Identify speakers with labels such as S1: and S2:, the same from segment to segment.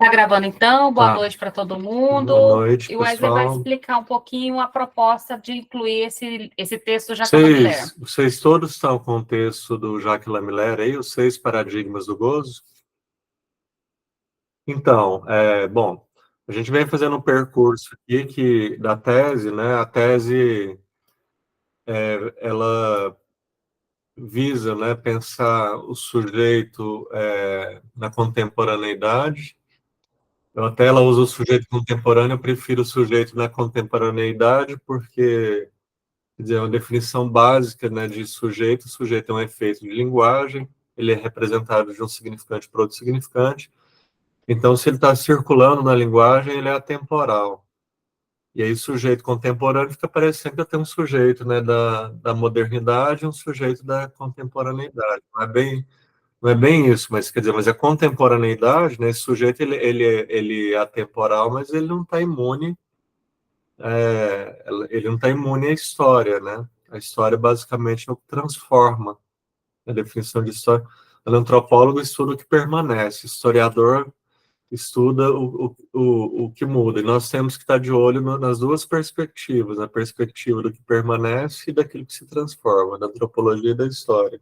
S1: Tá gravando então? Boa
S2: Tá.
S1: noite para todo
S2: Boa
S1: mundo.
S2: noite,
S1: E o Wesley vai
S2: pessoal.
S1: explicar um pouquinho a proposta de incluir esse texto do Jacques Lamillère.
S2: Vocês todos estão com o texto do Jacques Lamillère aí, os 6 paradigmas do gozo? Então, bom, a gente vem fazendo um percurso aqui da tese, né? A tese, ela visa, né, pensar o sujeito na contemporaneidade. Eu até ela usa o sujeito contemporâneo, eu prefiro o sujeito na contemporaneidade, porque quer dizer, é uma definição básica, né, de sujeito. O sujeito é um efeito de linguagem, ele é representado de um significante para outro significante. Então, se ele está circulando na linguagem, ele é atemporal. E aí, sujeito contemporâneo fica parecendo que eu tenho um sujeito, né, da modernidade e um sujeito da contemporaneidade. Não é bem isso, mas quer dizer, mas a contemporaneidade, né, esse sujeito ele é atemporal, mas ele não está imune ele não está imune à história, né? A história basicamente é o que transforma. A definição de história. O antropólogo estuda o que permanece, o historiador estuda o que muda. E nós temos que estar de olho nas duas perspectivas, na perspectiva do que permanece e daquilo que se transforma, da antropologia e da história.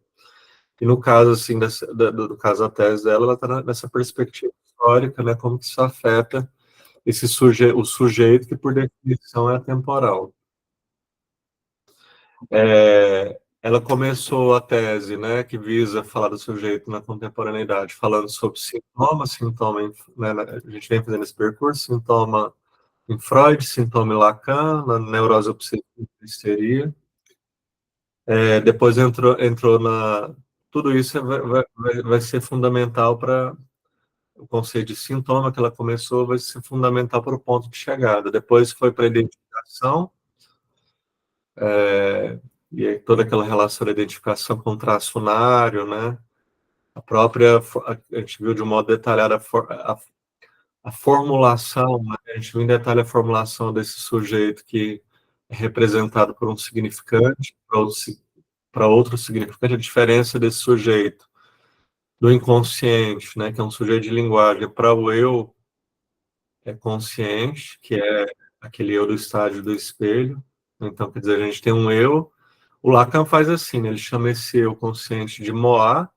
S2: E no caso, assim, do caso da tese dela, ela está nessa perspectiva histórica, né? Como que isso afeta o sujeito que, por definição, é atemporal. Ela começou a tese, né, que visa falar do sujeito na contemporaneidade, falando sobre sintoma, né, a gente vem fazendo esse percurso, sintoma em Freud, sintoma em Lacan, na neurose obsessiva e histeria. Depois entrou na... Tudo isso vai ser fundamental para o conceito de sintoma que ela começou, vai ser fundamental para o ponto de chegada. Depois foi para a identificação, e aí toda aquela relação da identificação com o traço unário, né? A gente viu de um modo detalhado a formulação, né? A gente viu em detalhe a formulação desse sujeito que é representado por um significante, para outro significante, a diferença desse sujeito do inconsciente, né? Que é um sujeito de linguagem, para o eu consciente, que é aquele eu do estágio do espelho. Então, quer dizer, a gente tem um eu. O Lacan faz assim, né? Ele chama esse eu consciente de Moá,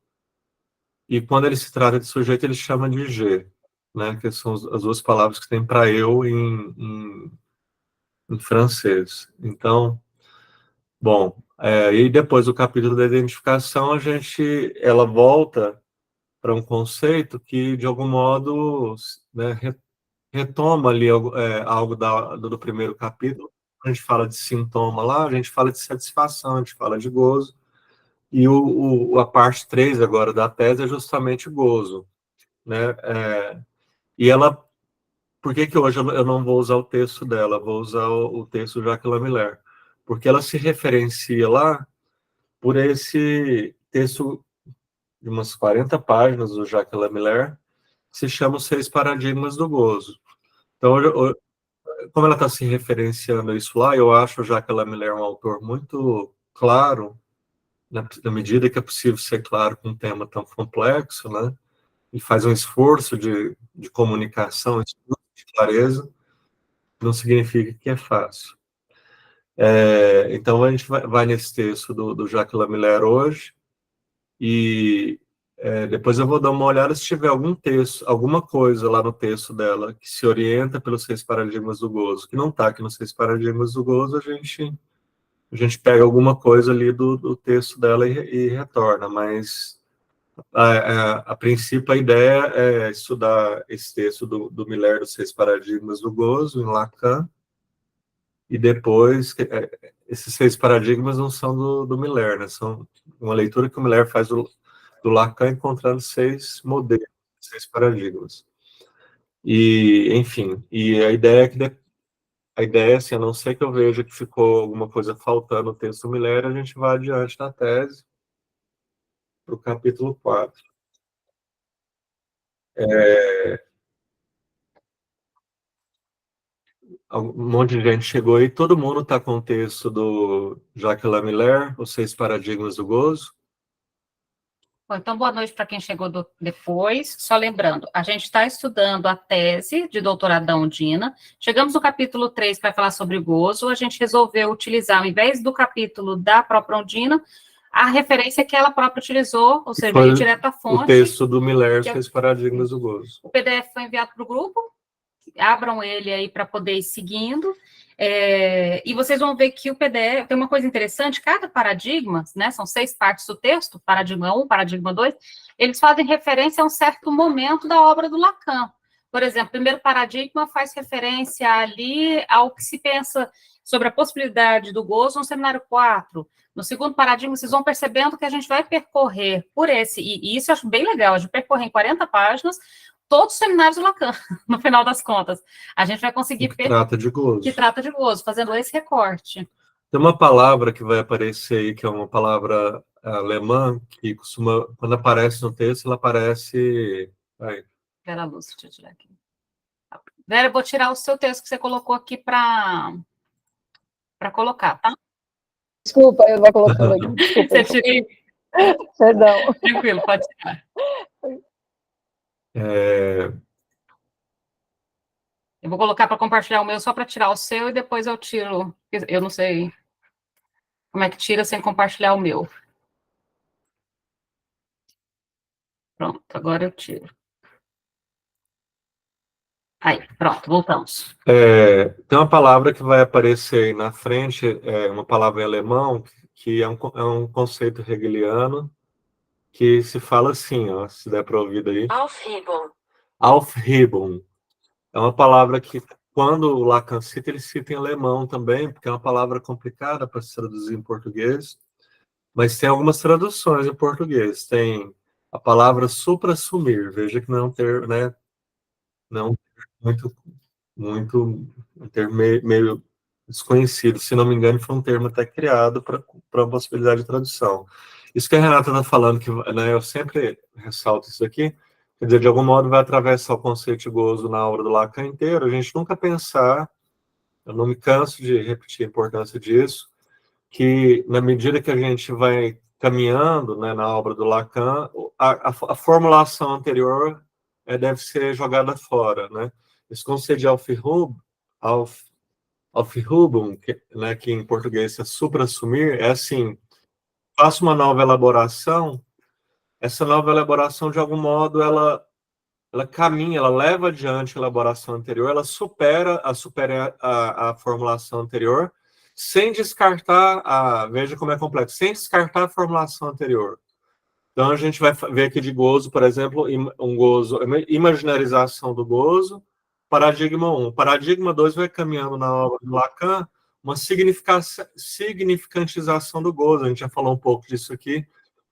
S2: e quando ele se trata de sujeito, ele chama de G, né? Que são as duas palavras que tem para eu em francês. Então, bom, e depois do capítulo da identificação, ela volta para um conceito que, de algum modo, né, retoma ali algo do primeiro capítulo. A gente fala de sintoma lá, a gente fala de satisfação, a gente fala de gozo. E a parte 3 agora da tese é justamente gozo, né? E ela, por que hoje eu não vou usar o texto dela, vou usar o texto do Jacques Lamillère? Porque ela se referencia lá por esse texto de umas 40 páginas do Jacques Lamillère, que se chama Os 6 Paradigmas do Gozo. Então, como ela está se referenciando a isso lá, eu acho o Jacques Lamillère um autor muito claro, na medida que é possível ser claro com um tema tão complexo, né? E faz um esforço de comunicação, de clareza, não significa que é fácil. Então, a gente vai nesse texto do Jacques Lamillère hoje, e depois eu vou dar uma olhada se tiver algum texto, alguma coisa lá no texto dela que se orienta pelos 6 paradigmas do gozo, que não está aqui nos 6 paradigmas do gozo, a gente pega alguma coisa ali do texto dela e retorna, mas a princípio a ideia é estudar esse texto do Miller, dos 6 paradigmas do gozo, em Lacan, e depois, esses 6 paradigmas não são do Miller, né? São uma leitura que o Miller faz do Lacan, encontrando 6 modelos, 6 paradigmas. E, enfim, e a ideia é assim, a não ser que eu veja que ficou alguma coisa faltando no texto do Miller, a gente vai adiante na tese, para o capítulo 4. Um monte de gente chegou aí, todo mundo está com o texto do Jacques Lamillère, Os 6 Paradigmas do Gozo.
S1: Bom, então, boa noite para quem chegou depois. Só lembrando, a gente está estudando a tese de doutorado da Undina. Chegamos no capítulo 3 para falar sobre gozo. A gente resolveu utilizar, ao invés do capítulo da própria Undina, a referência que ela própria utilizou, ou seja, ir direto à fonte.
S2: O texto do Miller, Seis Paradigmas do Gozo.
S1: O PDF foi enviado para o grupo. Abram ele aí para poder ir seguindo. E vocês vão ver que o PDF tem uma coisa interessante, cada paradigma, né, são 6 partes do texto, paradigma 1, paradigma 2, eles fazem referência a um certo momento da obra do Lacan. Por exemplo, o primeiro paradigma faz referência ali ao que se pensa sobre a possibilidade do gozo no seminário 4. No segundo paradigma, vocês vão percebendo que a gente vai percorrer por esse, e isso eu acho bem legal, a gente percorrer em 40 páginas, todos os seminários do Lacan, no final das contas. A gente vai conseguir...
S2: Que trata de gozo.
S1: Que trata de gozo, fazendo esse recorte.
S2: Tem uma palavra que vai aparecer aí, que é uma palavra alemã, que costuma, quando aparece no texto, ela aparece... Aí.
S1: Vera Lúcia, deixa eu tirar aqui. Vera, eu vou tirar o seu texto que você colocou aqui para colocar, tá?
S3: Desculpa, eu vou colocando aqui. Desculpa.
S1: Você tirei?
S3: Perdão.
S1: Tranquilo, pode tirar. Eu vou colocar para compartilhar o meu só para tirar o seu e depois eu tiro. Eu não sei como é que tira sem compartilhar o meu. Pronto, agora eu tiro. Aí, pronto, voltamos.
S2: Tem uma palavra que vai aparecer aí na frente, uma palavra em alemão, que é um conceito hegeliano, que se fala assim, ó, se der para ouvir daí.
S4: Aufhebung.
S2: Aufhebung. É uma palavra que, quando o Lacan cita, ele cita em alemão também, porque é uma palavra complicada para se traduzir em português, mas tem algumas traduções em português. Tem a palavra supra-sumir, veja que não é um termo, né? Não muito um termo meio desconhecido. Se não me engano, foi um termo até criado para a possibilidade de tradução. Isso que a Renata está falando, que, né, eu sempre ressalto isso aqui, quer dizer, de algum modo vai atravessar o conceito de gozo na obra do Lacan inteiro, a gente nunca pensar, eu não me canso de repetir a importância disso, que na medida que a gente vai caminhando, né, na obra do Lacan, a formulação anterior deve ser jogada fora, né? Esse conceito de Aufhebung, né, que em português é supra-assumir, é assim, faço uma nova elaboração, essa nova elaboração, de algum modo, ela caminha, ela leva adiante a elaboração anterior, ela supera a formulação anterior, sem descartar veja como é complexo, sem descartar a formulação anterior. Então, a gente vai ver aqui de gozo, por exemplo, um gozo, imaginarização do gozo, paradigma 1. Paradigma 2 vai caminhando na obra do Lacan, uma significantização do gozo, a gente já falou um pouco disso aqui.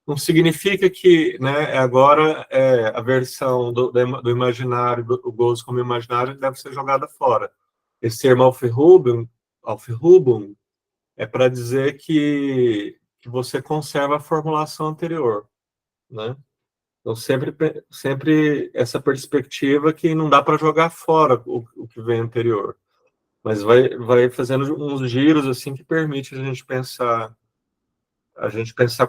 S2: Não significa que, né, agora a versão do imaginário, do gozo como imaginário, deve ser jogada fora. Esse termo Aufhebung é para dizer que você conserva a formulação anterior, né? Então, sempre essa perspectiva que não dá para jogar fora o que vem anterior, mas vai fazendo uns giros assim que permite a gente pensar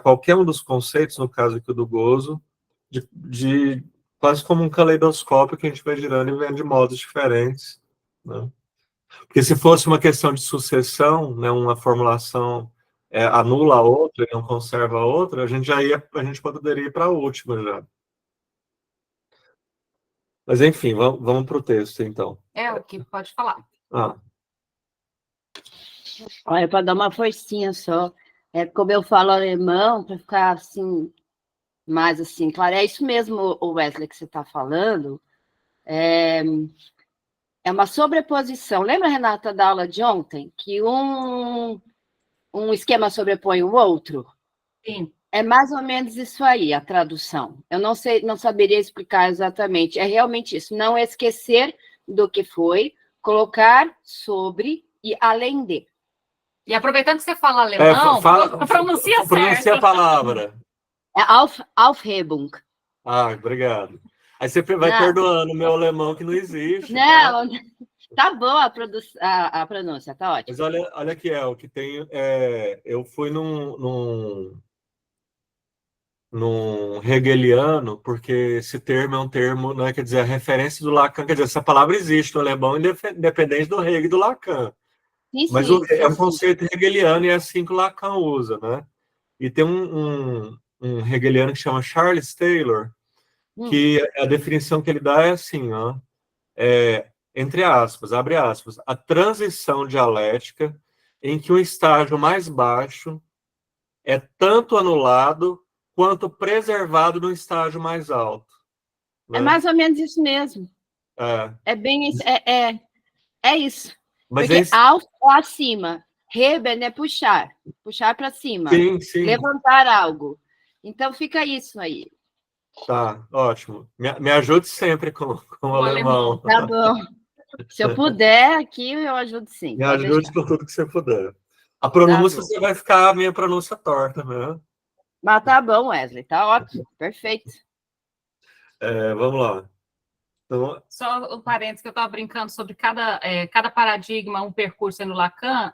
S2: qualquer um dos conceitos, no caso aqui do gozo, de quase como um caleidoscópio que a gente vai girando e vendo de modos diferentes, né? Porque se fosse uma questão de sucessão, né, uma formulação anula a outra e não conserva a outra, a gente poderia ir para a última já. Mas enfim, vamos para o texto então.
S1: O que pode falar.
S4: Olha, para dar uma forcinha só. Como eu falo alemão, para ficar assim, mais assim, claro, é isso mesmo, o Wesley, que você está falando. É uma sobreposição. Lembra, Renata, da aula de ontem? Que um esquema sobrepõe o outro?
S1: Sim.
S4: É mais ou menos isso aí, a tradução. Eu não sei, não saberia explicar exatamente. É realmente isso, não esquecer do que foi, colocar sobre e além de.
S1: E aproveitando que você fala alemão, pronuncia certo.
S2: Pronuncia a palavra.
S4: É Aufhebung.
S2: Obrigado. Aí você vai perdoando o meu alemão que não existe.
S4: Não, tá bom a pronúncia, tá ótimo.
S2: Mas olha aqui, o que tem. Eu fui num hegeliano, porque esse termo é um termo, não é, quer dizer, a referência do Lacan, quer dizer, essa palavra existe no alemão, independente do Hegel e do Lacan.
S4: Sim,
S2: Mas
S4: sim,
S2: é
S4: sim,
S2: um
S4: sim.
S2: conceito hegeliano e é assim que o Lacan usa, né? E tem um hegeliano que chama Charles Taylor,
S4: Hum.
S2: que a definição que ele dá é assim, ó, entre aspas, abre aspas, a transição dialética em que o estágio mais baixo é tanto anulado quanto preservado no estágio mais alto,
S4: É
S2: né?
S4: mais ou menos isso mesmo.
S2: É,
S4: É bem isso. É isso.
S2: mas é
S4: Porque alto ou acima. Heben é puxar. Puxar para cima.
S2: sim, sim,
S4: Levantar algo. Então fica isso aí.
S2: tá, ótimo. Me ajude sempre com o
S1: O
S2: alemão.
S1: alemão.
S4: Tá bom. Se eu puder aqui, eu ajudo sim.
S2: Me
S4: Pode
S2: ajude
S4: deixar.
S2: com tudo que você puder. A
S4: Tá
S2: pronúncia,
S4: bom.
S2: você vai ficar a minha pronúncia torta, né?
S4: Mas tá bom, Wesley. Tá ótimo. Perfeito.
S2: Vamos lá. Então,
S1: Só um parênteses que eu estava brincando sobre cada paradigma, um percurso no Lacan.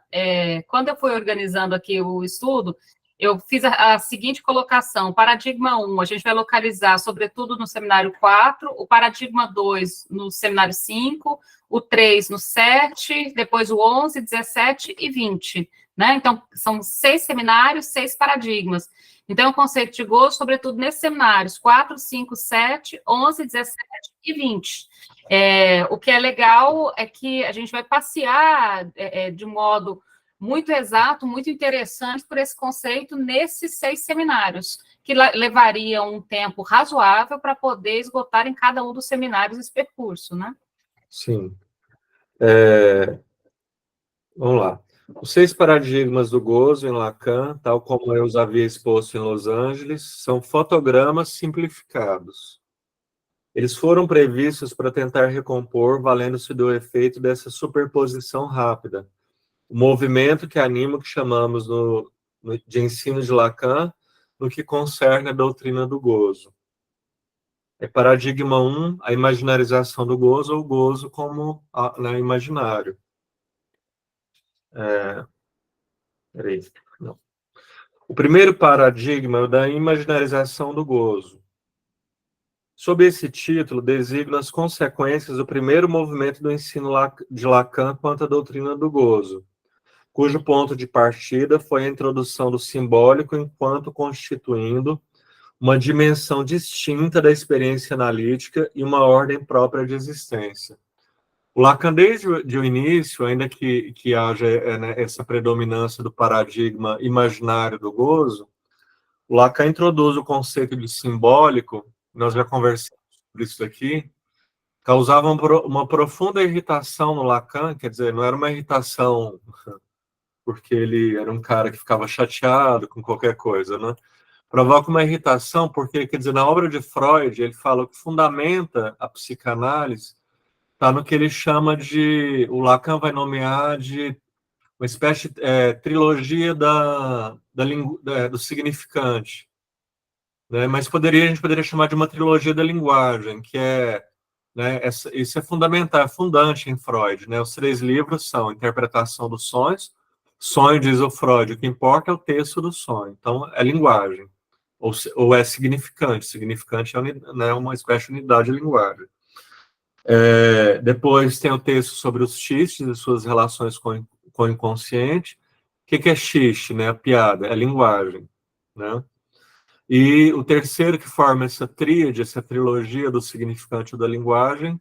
S1: Quando eu fui organizando aqui o estudo, eu fiz a seguinte colocação: paradigma 1, a gente vai localizar, sobretudo, no seminário 4, o paradigma 2 no seminário 5, o 3 no 7, depois o 11, 17 e 20. Né? Então, são 6 seminários, 6 paradigmas. Então, o conceito de gozo, sobretudo nesses seminários 4, 5, 7, 11, 17 e 20. O que é legal é que a gente vai passear de modo muito exato, muito interessante por esse conceito nesses 6 seminários, que levariam um tempo razoável para poder esgotar em cada um dos seminários esse percurso, né?
S2: sim. Vamos lá. Os 6 paradigmas do gozo em Lacan, tal como eu os havia exposto em Los Angeles, são fotogramas simplificados. Eles foram previstos para tentar recompor, valendo-se do efeito dessa superposição rápida, o movimento que anima o que chamamos de ensino de Lacan, no que concerne a doutrina do gozo. Paradigma 1, a imaginarização do gozo, ou o gozo como imaginário. Peraí, não. O primeiro paradigma é o da imaginarização do gozo. Sob esse título, designa as consequências do primeiro movimento do ensino de Lacan quanto à doutrina do gozo, cujo ponto de partida foi a introdução do simbólico enquanto constituindo uma dimensão distinta da experiência analítica e uma ordem própria de existência. O Lacan, desde o início, ainda que haja né, essa predominância do paradigma imaginário do gozo, o Lacan introduz o conceito de simbólico, nós já conversamos sobre isso aqui, causava uma profunda irritação no Lacan, quer dizer, não era uma irritação porque ele era um cara que ficava chateado com qualquer coisa, né? Provoca uma irritação porque, quer dizer, na obra de Freud, ele fala que fundamenta a psicanálise está no que ele chama de, o Lacan vai nomear de uma espécie de trilogia do significante, né? Mas a gente poderia chamar de uma trilogia da linguagem, que é, né, isso é fundamental, é fundante em Freud, né? Os 3 livros são Interpretação dos Sonhos, sonho, diz o Freud, o que importa é o texto do sonho, então é linguagem, ou é significante, significante é né, uma espécie de unidade de linguagem. Depois tem o texto sobre os xistes e suas relações com o inconsciente. O que é xiste, né? A piada, é a linguagem, né? E o terceiro que forma essa tríade, essa trilogia do significante da linguagem,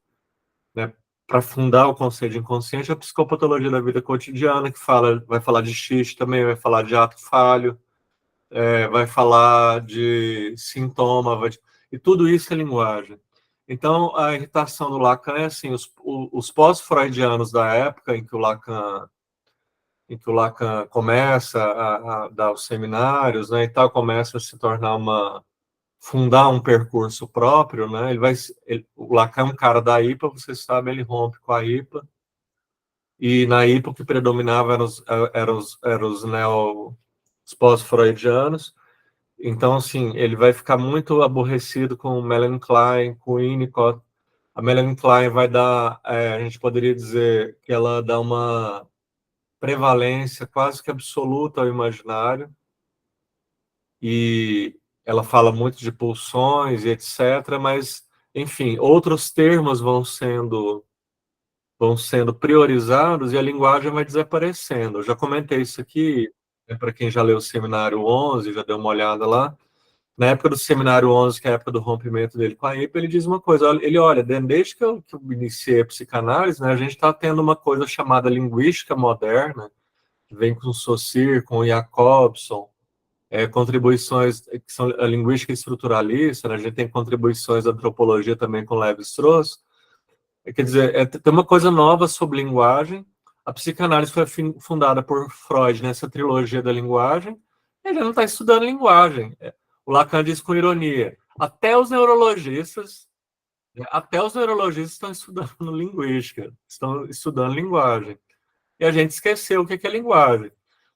S2: né, para fundar o conceito de inconsciente, é a psicopatologia da vida cotidiana, que vai falar de xiste também, vai falar de ato falho, vai falar de sintoma, e tudo isso é linguagem. Então, a irritação do Lacan é assim, os pós-freudianos da época em que o Lacan começa a dar os seminários, né, e tal, começa a se tornar fundar um percurso próprio, né, o Lacan é um cara da IPA, você sabe, ele rompe com a IPA, e na IPA o que predominava eram os pós-freudianos. Então, assim, ele vai ficar muito aborrecido com Melanie Klein, com Winnicott. A Melanie Klein vai dar, a gente poderia dizer que ela dá uma prevalência quase que absoluta ao imaginário, e ela fala muito de pulsões e etc., mas, enfim, outros termos vão sendo priorizados e a linguagem vai desaparecendo. Eu já comentei isso aqui, né, para quem já leu o Seminário 11, já deu uma olhada lá. Na época do Seminário 11, que é a época do rompimento dele com a IPA, ele diz uma coisa, ele olha, desde que eu iniciei a psicanálise, né, a gente está tendo uma coisa chamada linguística moderna, que vem com o Saussure, com o Jacobson, contribuições que são a linguística estruturalista, né, a gente tem contribuições da antropologia também com Lévi-Strauss. Quer dizer, tem uma coisa nova sobre linguagem. A psicanálise foi fundada por Freud nessa trilogia da linguagem. Ele não está estudando linguagem. O Lacan diz com ironia: até os neurologistas estão estudando linguística, estão estudando linguagem. E a gente esqueceu o que é linguagem.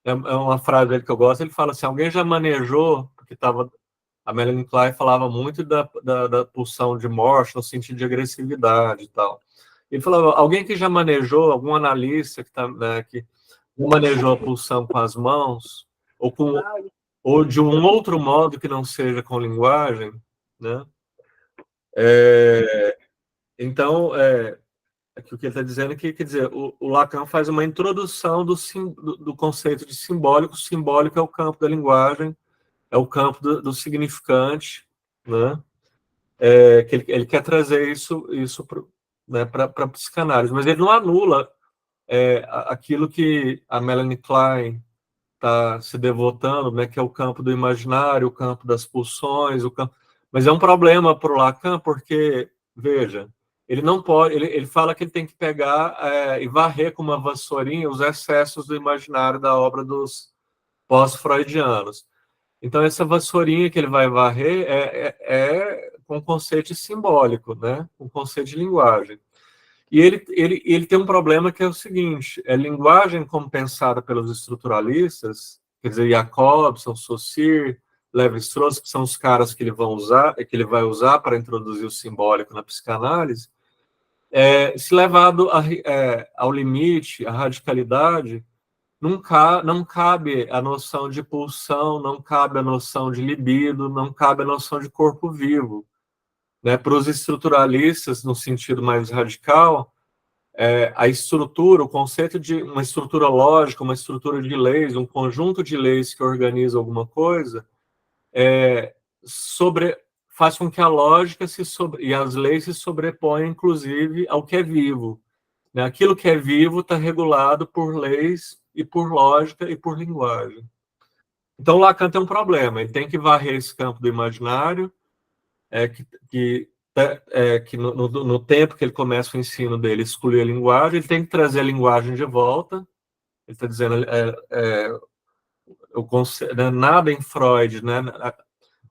S2: É uma frase dele que eu gosto. Ele fala assim: alguém já manejou, porque a Melanie Klein falava muito da pulsão de morte no sentido de agressividade e tal. Ele falava, alguém que já manejou, algum analista né, que manejou a pulsão com as mãos, ou de um outro modo que não seja com linguagem, né? Então, o que ele está dizendo é que, quer dizer, o Lacan faz uma introdução do conceito de simbólico. O simbólico é o campo da linguagem, é o campo do significante, né? Que ele quer trazer isso né, para a psicanálise, mas ele não anula aquilo que a Melanie Klein está se devotando, né, que é o campo do imaginário, o campo das pulsões, mas é um problema para o Lacan, porque, veja, ele não pode, ele fala que ele tem que pegar e varrer com uma vassourinha os excessos do imaginário da obra dos pós-freudianos. Então, essa vassourinha que ele vai varrer com conceito simbólico, né? Com conceito de linguagem. E ele tem um problema que é o seguinte, linguagem como pensada pelos estruturalistas, quer dizer, Jacobson, Saussure, Lévi-Strauss, que são os caras que ele vai usar para introduzir o simbólico na psicanálise, se levado ao limite, à radicalidade, não cabe a noção de pulsão, não cabe a noção de libido, não cabe a noção de corpo vivo. Né? Para os estruturalistas, no sentido mais radical, a estrutura, o conceito de uma estrutura lógica, uma estrutura de leis, um conjunto de leis que organiza alguma coisa, faz com que a lógica e as leis se sobreponham, inclusive, ao que é vivo. Né? Aquilo que é vivo está regulado por leis e por lógica e por linguagem. Então, Lacan tem um problema, ele tem que varrer esse campo do imaginário, que no tempo que ele começa o ensino dele, exclui a linguagem, ele tem que trazer a linguagem de volta, ele está dizendo, nada em Freud, né?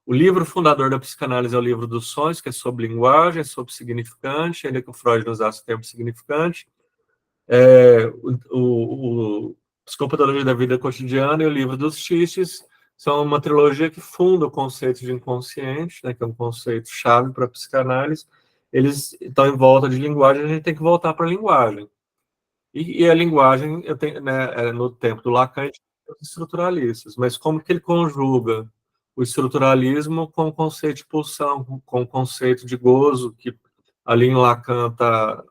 S2: O livro fundador da psicanálise é o livro dos sonhos, que é sobre linguagem, sobre significante, ainda que o Freud não usasse o termo significante, o Psicopatologia da Vida Cotidiana e o livro dos xistes são uma trilogia que funda o conceito de inconsciente, né, que é um conceito chave para a psicanálise. Eles estão em volta de linguagem, a gente tem que voltar para a linguagem. E a linguagem, né, no tempo do Lacan, os estruturalistas, mas como que ele conjuga o estruturalismo com o conceito de pulsão, com o conceito de gozo, que ali em Lacan está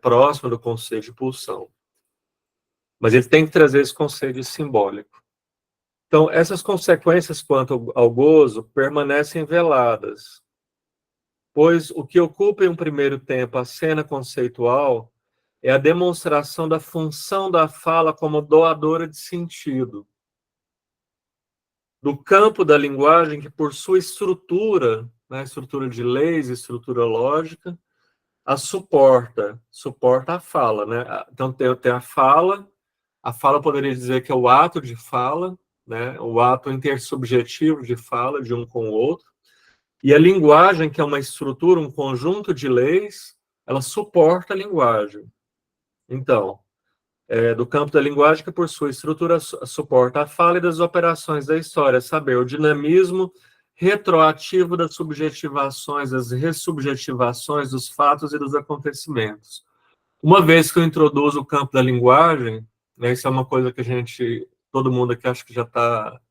S2: próximo do conceito de pulsão. Mas ele tem que trazer esse conceito de simbólico. Então, essas consequências quanto ao gozo permanecem veladas, pois o que ocupa em um primeiro tempo a cena conceitual é a demonstração da função da fala como doadora de sentido, do campo da linguagem que, por sua estrutura, né, estrutura de leis, estrutura lógica, suporta a fala, né? Então tem a fala poderia dizer que é o ato de fala, né? O ato intersubjetivo de fala de um com o outro, e a linguagem, que é uma estrutura, um conjunto de leis, ela suporta a linguagem. Então, do campo da linguagem que, por sua estrutura, suporta a fala e das operações da história, saber o dinamismo retroativo das subjetivações, das ressubjetivações dos fatos e dos acontecimentos. Uma vez que eu introduzo o campo da linguagem, né, isso é uma coisa que todo mundo aqui acho que já está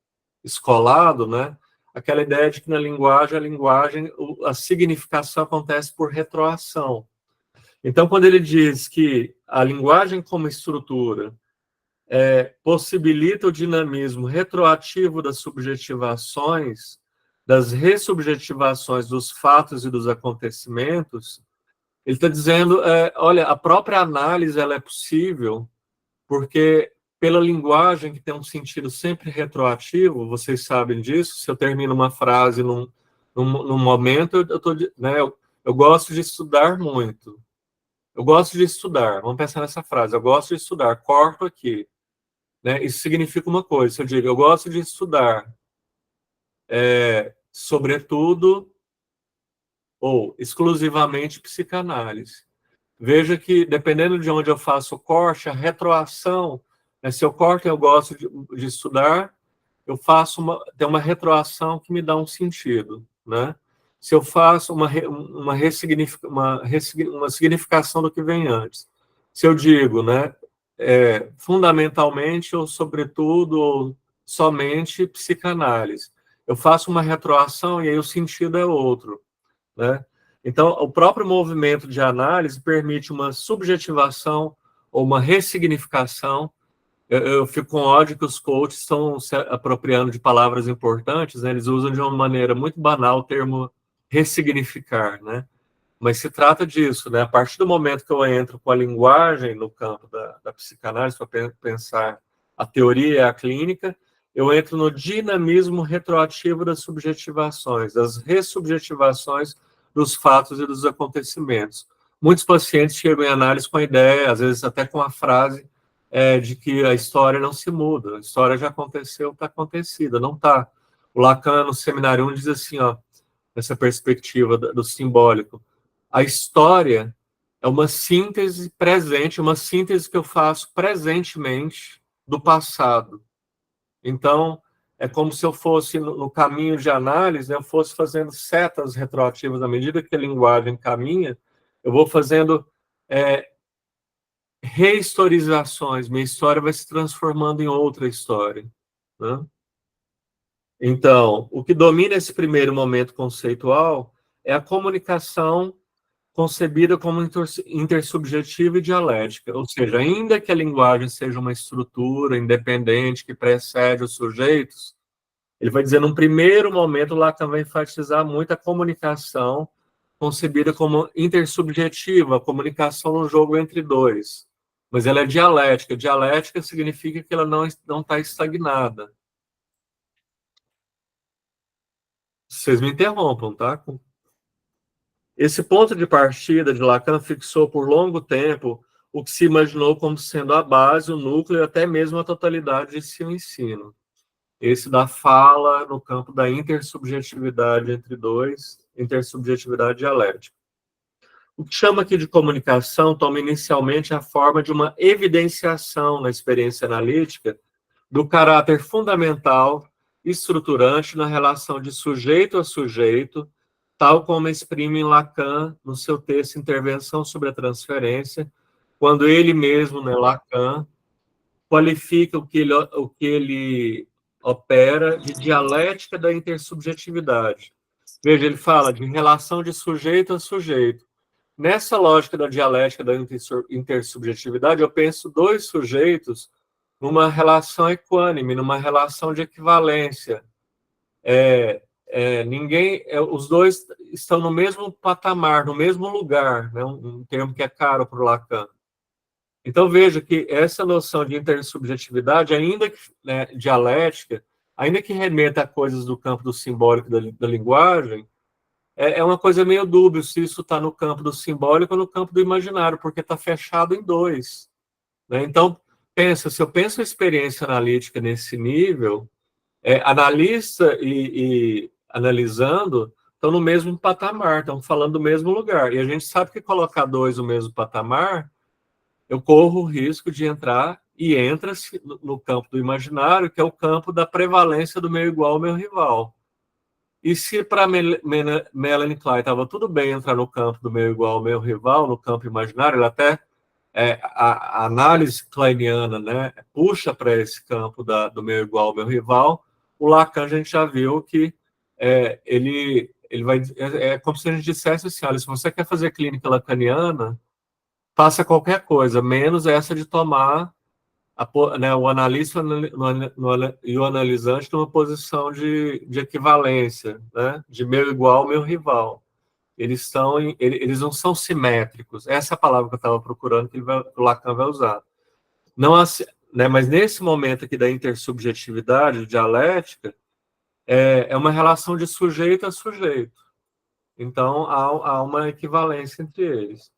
S2: escolado, né? aquela ideia de que na linguagem, a significação acontece por retroação. Então, quando ele diz que a linguagem como estrutura possibilita o dinamismo retroativo das subjetivações, das ressubjetivações dos fatos e dos acontecimentos, ele está dizendo, olha, a própria análise ela é possível porque pela linguagem que tem um sentido sempre retroativo, vocês sabem disso, se eu termino uma frase num momento, eu gosto de estudar muito. Eu gosto de estudar, vamos pensar nessa frase, eu gosto de estudar, corto aqui. Né? Isso significa uma coisa, se eu digo, eu gosto de estudar, sobretudo, ou exclusivamente psicanálise. Veja que, dependendo de onde eu faço o corte, a retroação, né, se eu corto e eu gosto de estudar, eu faço tem uma retroação que me dá um sentido. Né? Se eu faço uma significação do que vem antes. Se eu digo, né, fundamentalmente ou sobretudo ou somente psicanálise, eu faço uma retroação e aí o sentido é outro. Né? Então, o próprio movimento de análise permite uma subjetivação ou uma ressignificação. Eu fico com ódio que os coaches estão se apropriando de palavras importantes, né? Eles usam de uma maneira muito banal o termo ressignificar, né? Mas se trata disso, né? A partir do momento que eu entro com a linguagem no campo da psicanálise, para pensar a teoria e a clínica, eu entro no dinamismo retroativo das subjetivações, das ressubjetivações dos fatos e dos acontecimentos. Muitos pacientes chegam em análise com a ideia, às vezes até com a frase, de que a história não se muda, a história já aconteceu, está acontecida, não está. O Lacan, no Seminário 1, diz assim, ó, nessa perspectiva do simbólico, a história é uma síntese presente, uma síntese que eu faço presentemente do passado. Então, é como se eu fosse, no caminho de análise, eu fosse fazendo setas retroativas. À medida que a linguagem caminha, eu vou fazendo rehistorizações. Minha história vai se transformando em outra história. Né? Então, o que domina esse primeiro momento conceitual é a comunicação concebida como intersubjetiva e dialética, ou seja, ainda que a linguagem seja uma estrutura independente que precede os sujeitos, ele vai dizer, num primeiro momento, Lacan vai enfatizar muito a comunicação concebida como intersubjetiva, a comunicação no jogo entre dois, mas ela é dialética. Dialética significa que ela não está estagnada. Vocês me interrompam, tá? Esse ponto de partida de Lacan fixou por longo tempo o que se imaginou como sendo a base, o núcleo e até mesmo a totalidade de seu ensino. Esse da fala no campo da intersubjetividade entre dois, intersubjetividade dialética. O que chama aqui de comunicação toma inicialmente a forma de uma evidenciação na experiência analítica do caráter fundamental, estruturante na relação de sujeito a sujeito, tal como exprime Lacan no seu texto Intervenção sobre a Transferência, quando ele mesmo, né, Lacan, qualifica o que ele opera de dialética da intersubjetividade. Veja, ele fala de relação de sujeito a sujeito. Nessa lógica da dialética da intersubjetividade, eu penso dois sujeitos numa relação equânime, numa relação de equivalência. Os dois estão no mesmo patamar, no mesmo lugar, né? Um termo que é caro para o Lacan. Então, veja que essa noção de intersubjetividade, ainda que dialética, ainda que remeta a coisas do campo do simbólico da linguagem, é uma coisa meio dúbia se isso está no campo do simbólico ou no campo do imaginário, porque está fechado em dois. Né? Então, se eu penso a experiência analítica nesse nível, analista e analisando estão no mesmo patamar, estão falando do mesmo lugar. E a gente sabe que colocar dois no mesmo patamar, eu corro o risco de entrar, e entra-se no campo do imaginário, que é o campo da prevalência do meu igual ao meu rival. E se para Melanie Klein estava tudo bem entrar no campo do meu igual ao meu rival, no campo imaginário, ela até a análise kleiniana, né, puxa para esse campo do meu igual ao meu rival, o Lacan a gente já viu que ele vai... É como se a gente dissesse assim, olha, se você quer fazer clínica lacaniana, faça qualquer coisa, menos essa de tomar né, o analista e o analisante numa posição de equivalência, né, de meu igual, meu rival. Eles não são simétricos. Essa é a palavra que eu estava procurando, que o Lacan vai usar. Não, né, mas nesse momento aqui da intersubjetividade dialética, é uma relação de sujeito a sujeito. Então, há uma equivalência entre eles.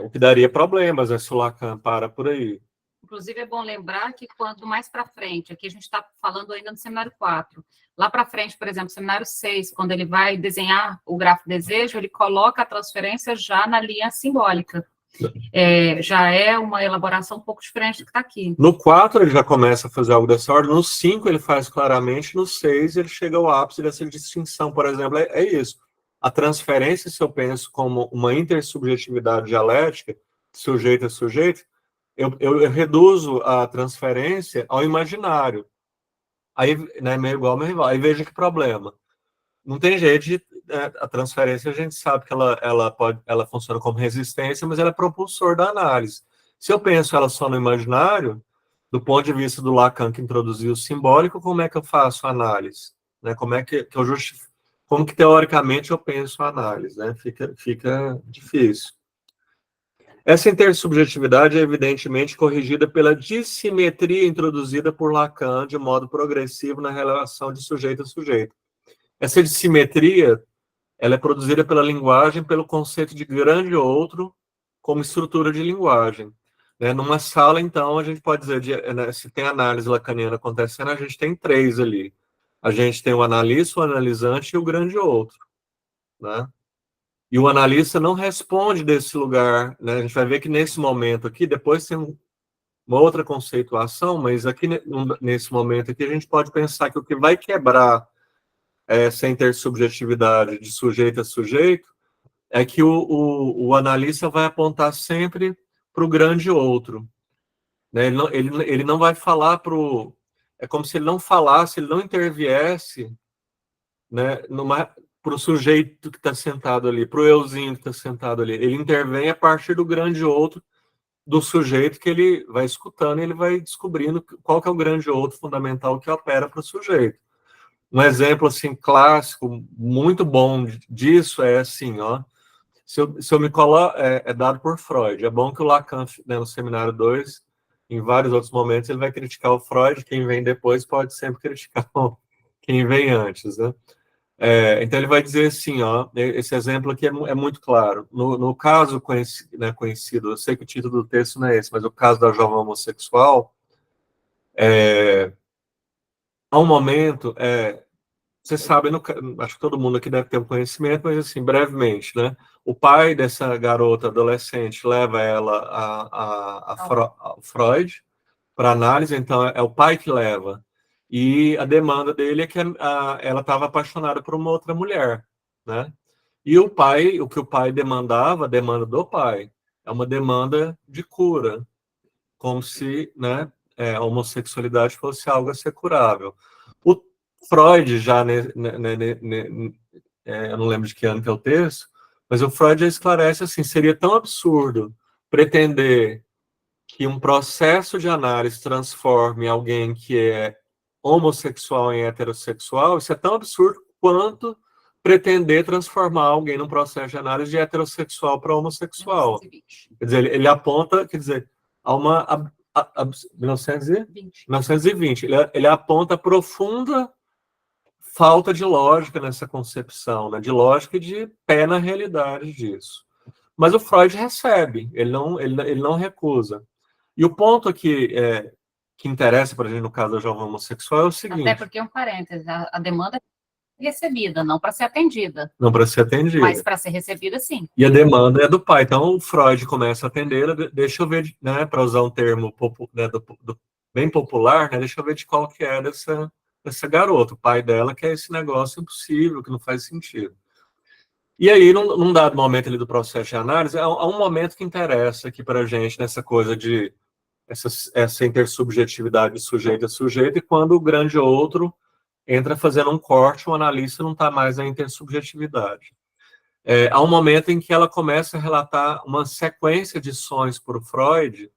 S2: O que daria problemas, né, se o Lacan para por aí.
S1: Inclusive, é bom lembrar que quanto mais para frente, aqui a gente está falando ainda no seminário 4, lá para frente, por exemplo, seminário 6, quando ele vai desenhar o grafo desejo, ele coloca a transferência já na linha simbólica. Já é uma elaboração um pouco diferente do que está aqui.
S2: No 4 ele já começa a fazer algo dessa ordem, no 5 ele faz claramente, no 6 ele chega ao ápice dessa distinção, por exemplo, é isso. A transferência, se eu penso como uma intersubjetividade dialética, sujeito a sujeito, eu reduzo a transferência ao imaginário. Aí, né, meio igual ao meu rival. Aí veja que problema. Não tem jeito de... a transferência, a gente sabe que ela funciona como resistência, mas ela é propulsor da análise. Se eu penso ela só no imaginário, do ponto de vista do Lacan, que introduziu o simbólico, como é que eu faço a análise? Né? Como é que eu justifico? Como que, teoricamente, eu penso a análise? Né? Fica difícil. Essa intersubjetividade é evidentemente corrigida pela dissimetria introduzida por Lacan de modo progressivo na relação de sujeito a sujeito. Essa dissimetria, ela é produzida pela linguagem, pelo conceito de grande outro como estrutura de linguagem. Né? Numa sala, então, a gente pode dizer, né, se tem análise lacaniana acontecendo, a gente tem 3 ali. A gente tem o analista, o analisante e o grande outro. Né? E o analista não responde desse lugar, né? A gente vai ver que nesse momento aqui, depois tem uma outra conceituação, mas aqui nesse momento aqui a gente pode pensar que o que vai quebrar essa intersubjetividade de sujeito a sujeito é que o analista vai apontar sempre para o grande outro. Né? Ele não vai falar para o... É como se ele não falasse, ele não interviesse, né, para o sujeito que está sentado ali, para o euzinho que está sentado ali. Ele intervém a partir do grande outro, do sujeito que ele vai escutando e ele vai descobrindo qual que é o grande outro fundamental que opera para o sujeito. Um exemplo assim clássico, muito bom disso é assim, ó. Se eu me coloco, é dado por Freud. É bom que o Lacan, né, no seminário 2, em vários outros momentos, ele vai criticar o Freud, quem vem depois pode sempre criticar quem vem antes, né? Então ele vai dizer assim, ó, esse exemplo aqui é muito claro. No caso conhecido, eu sei que o título do texto não é esse, mas o caso da jovem homossexual, há um momento, você sabe, acho que todo mundo aqui deve ter um conhecimento, mas assim, brevemente, né? O pai dessa garota adolescente leva ela a Freud para análise, então é o pai que leva. E a demanda dele é que ela estava apaixonada por uma outra mulher, né? E o que o pai demandava, a demanda do pai, é uma demanda de cura, como se, né, a homossexualidade fosse algo a ser curável. O Freud já, eu não lembro de que ano que é o texto, mas o Freud já esclarece assim, seria tão absurdo pretender que um processo de análise transforme alguém que é homossexual em heterossexual, isso é tão absurdo quanto pretender transformar alguém num processo de análise de heterossexual para homossexual. 1920. Quer dizer, ele aponta, quer dizer, a uma... 1920. Ele aponta profunda falta de lógica nessa concepção, né? De lógica e de pé na realidade disso. Mas o Freud recebe, ele não recusa. E o ponto aqui que interessa para a gente no caso da jovem homossexual é o seguinte...
S1: Até porque, um parênteses, a demanda é recebida, não para ser atendida.
S2: Não para ser atendida.
S1: Mas para ser recebida, sim.
S2: E a demanda é do pai. Então, o Freud começa a atendê-la, deixa eu ver, né, para usar um termo né, bem popular, né, deixa eu ver de qual que é dessa garota, o pai dela, que é esse negócio impossível, que não faz sentido. E aí, num dado momento ali do processo de análise, há um momento que interessa aqui para a gente, nessa coisa de essa intersubjetividade de sujeito a sujeito, e quando o grande outro entra fazendo um corte, o analista não está mais na intersubjetividade. Há um momento em que ela começa a relatar uma sequência de sonhos para o Freud,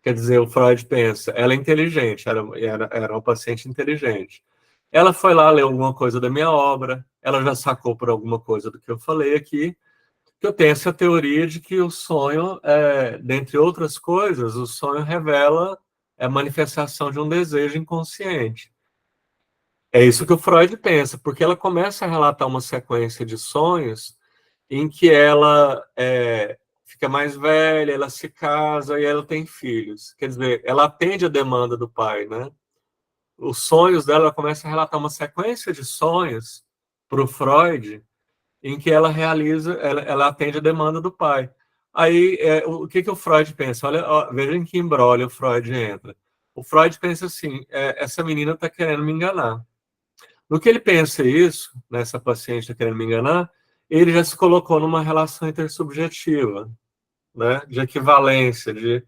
S2: quer dizer, o Freud pensa, ela é inteligente, era uma paciente inteligente. Ela foi lá ler alguma coisa da minha obra, ela já sacou por alguma coisa do que eu falei aqui, que eu tenho essa teoria de que o sonho, dentre outras coisas, o sonho revela a manifestação de um desejo inconsciente. É isso que o Freud pensa, porque ela começa a relatar uma sequência de sonhos em que ela fica mais velha, ela se casa e ela tem filhos. Quer dizer, ela atende a demanda do pai, né? Os sonhos dela, ela começa a relatar uma sequência de sonhos para o Freud, em que ela realiza, ela atende a demanda do pai. Aí, o que o Freud pensa? Olha, veja em que imbróglio o Freud entra. O Freud pensa assim, essa menina está querendo me enganar. No que ele pensa isso, nessa paciente está querendo me enganar, ele já se colocou numa relação intersubjetiva, né, de equivalência, né,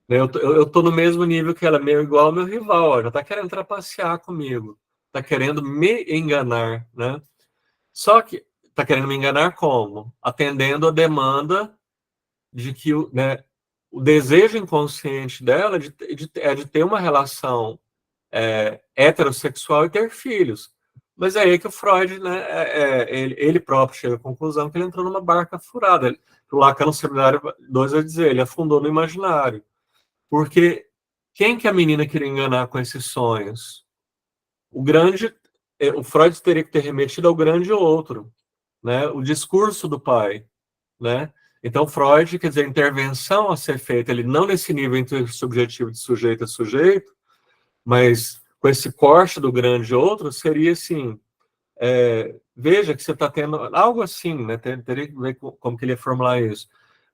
S2: eu tô no mesmo nível que ela, meio igual ao meu rival, ó, já está querendo trapacear comigo, está querendo me enganar, né? Só que está querendo me enganar como? Atendendo a demanda de que né, o desejo inconsciente dela é de ter uma relação heterossexual e ter filhos. Mas é aí que o Freud, né, ele próprio chega à conclusão que ele entrou numa barca furada. O Lacan, no Seminário 2, vai dizer, ele afundou no imaginário. Porque quem que a menina queria enganar com esses sonhos? O Freud teria que ter remetido ao grande outro, né? O discurso do pai, né? Então, Freud, quer dizer, a intervenção a ser feita, ele não nesse nível intersubjetivo de sujeito a sujeito, mas com esse corte do grande outro, seria assim, veja que você está tendo, algo assim, né? Teria que ver como que ele ia formular isso.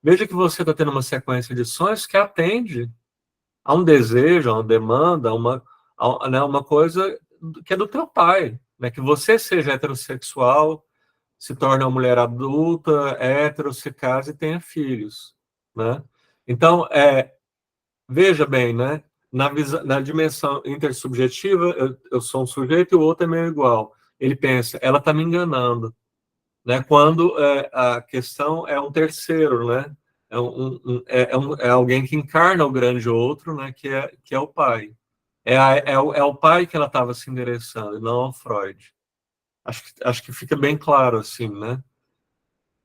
S2: Veja que você está tendo uma sequência de sonhos que atende a um desejo, a uma demanda, né, uma coisa que é do teu pai, né? Que você seja heterossexual, se torne uma mulher adulta, hétero, se case e tenha filhos, né? Então, veja bem, né? Na dimensão intersubjetiva, eu sou um sujeito e o outro é meio igual. Ele pensa, ela está me enganando, né? Quando a questão é um terceiro, né? É alguém que encarna o grande outro, né? Que é o pai. É o pai que ela estava se endereçando, não ao Freud. Acho que fica bem claro assim, né?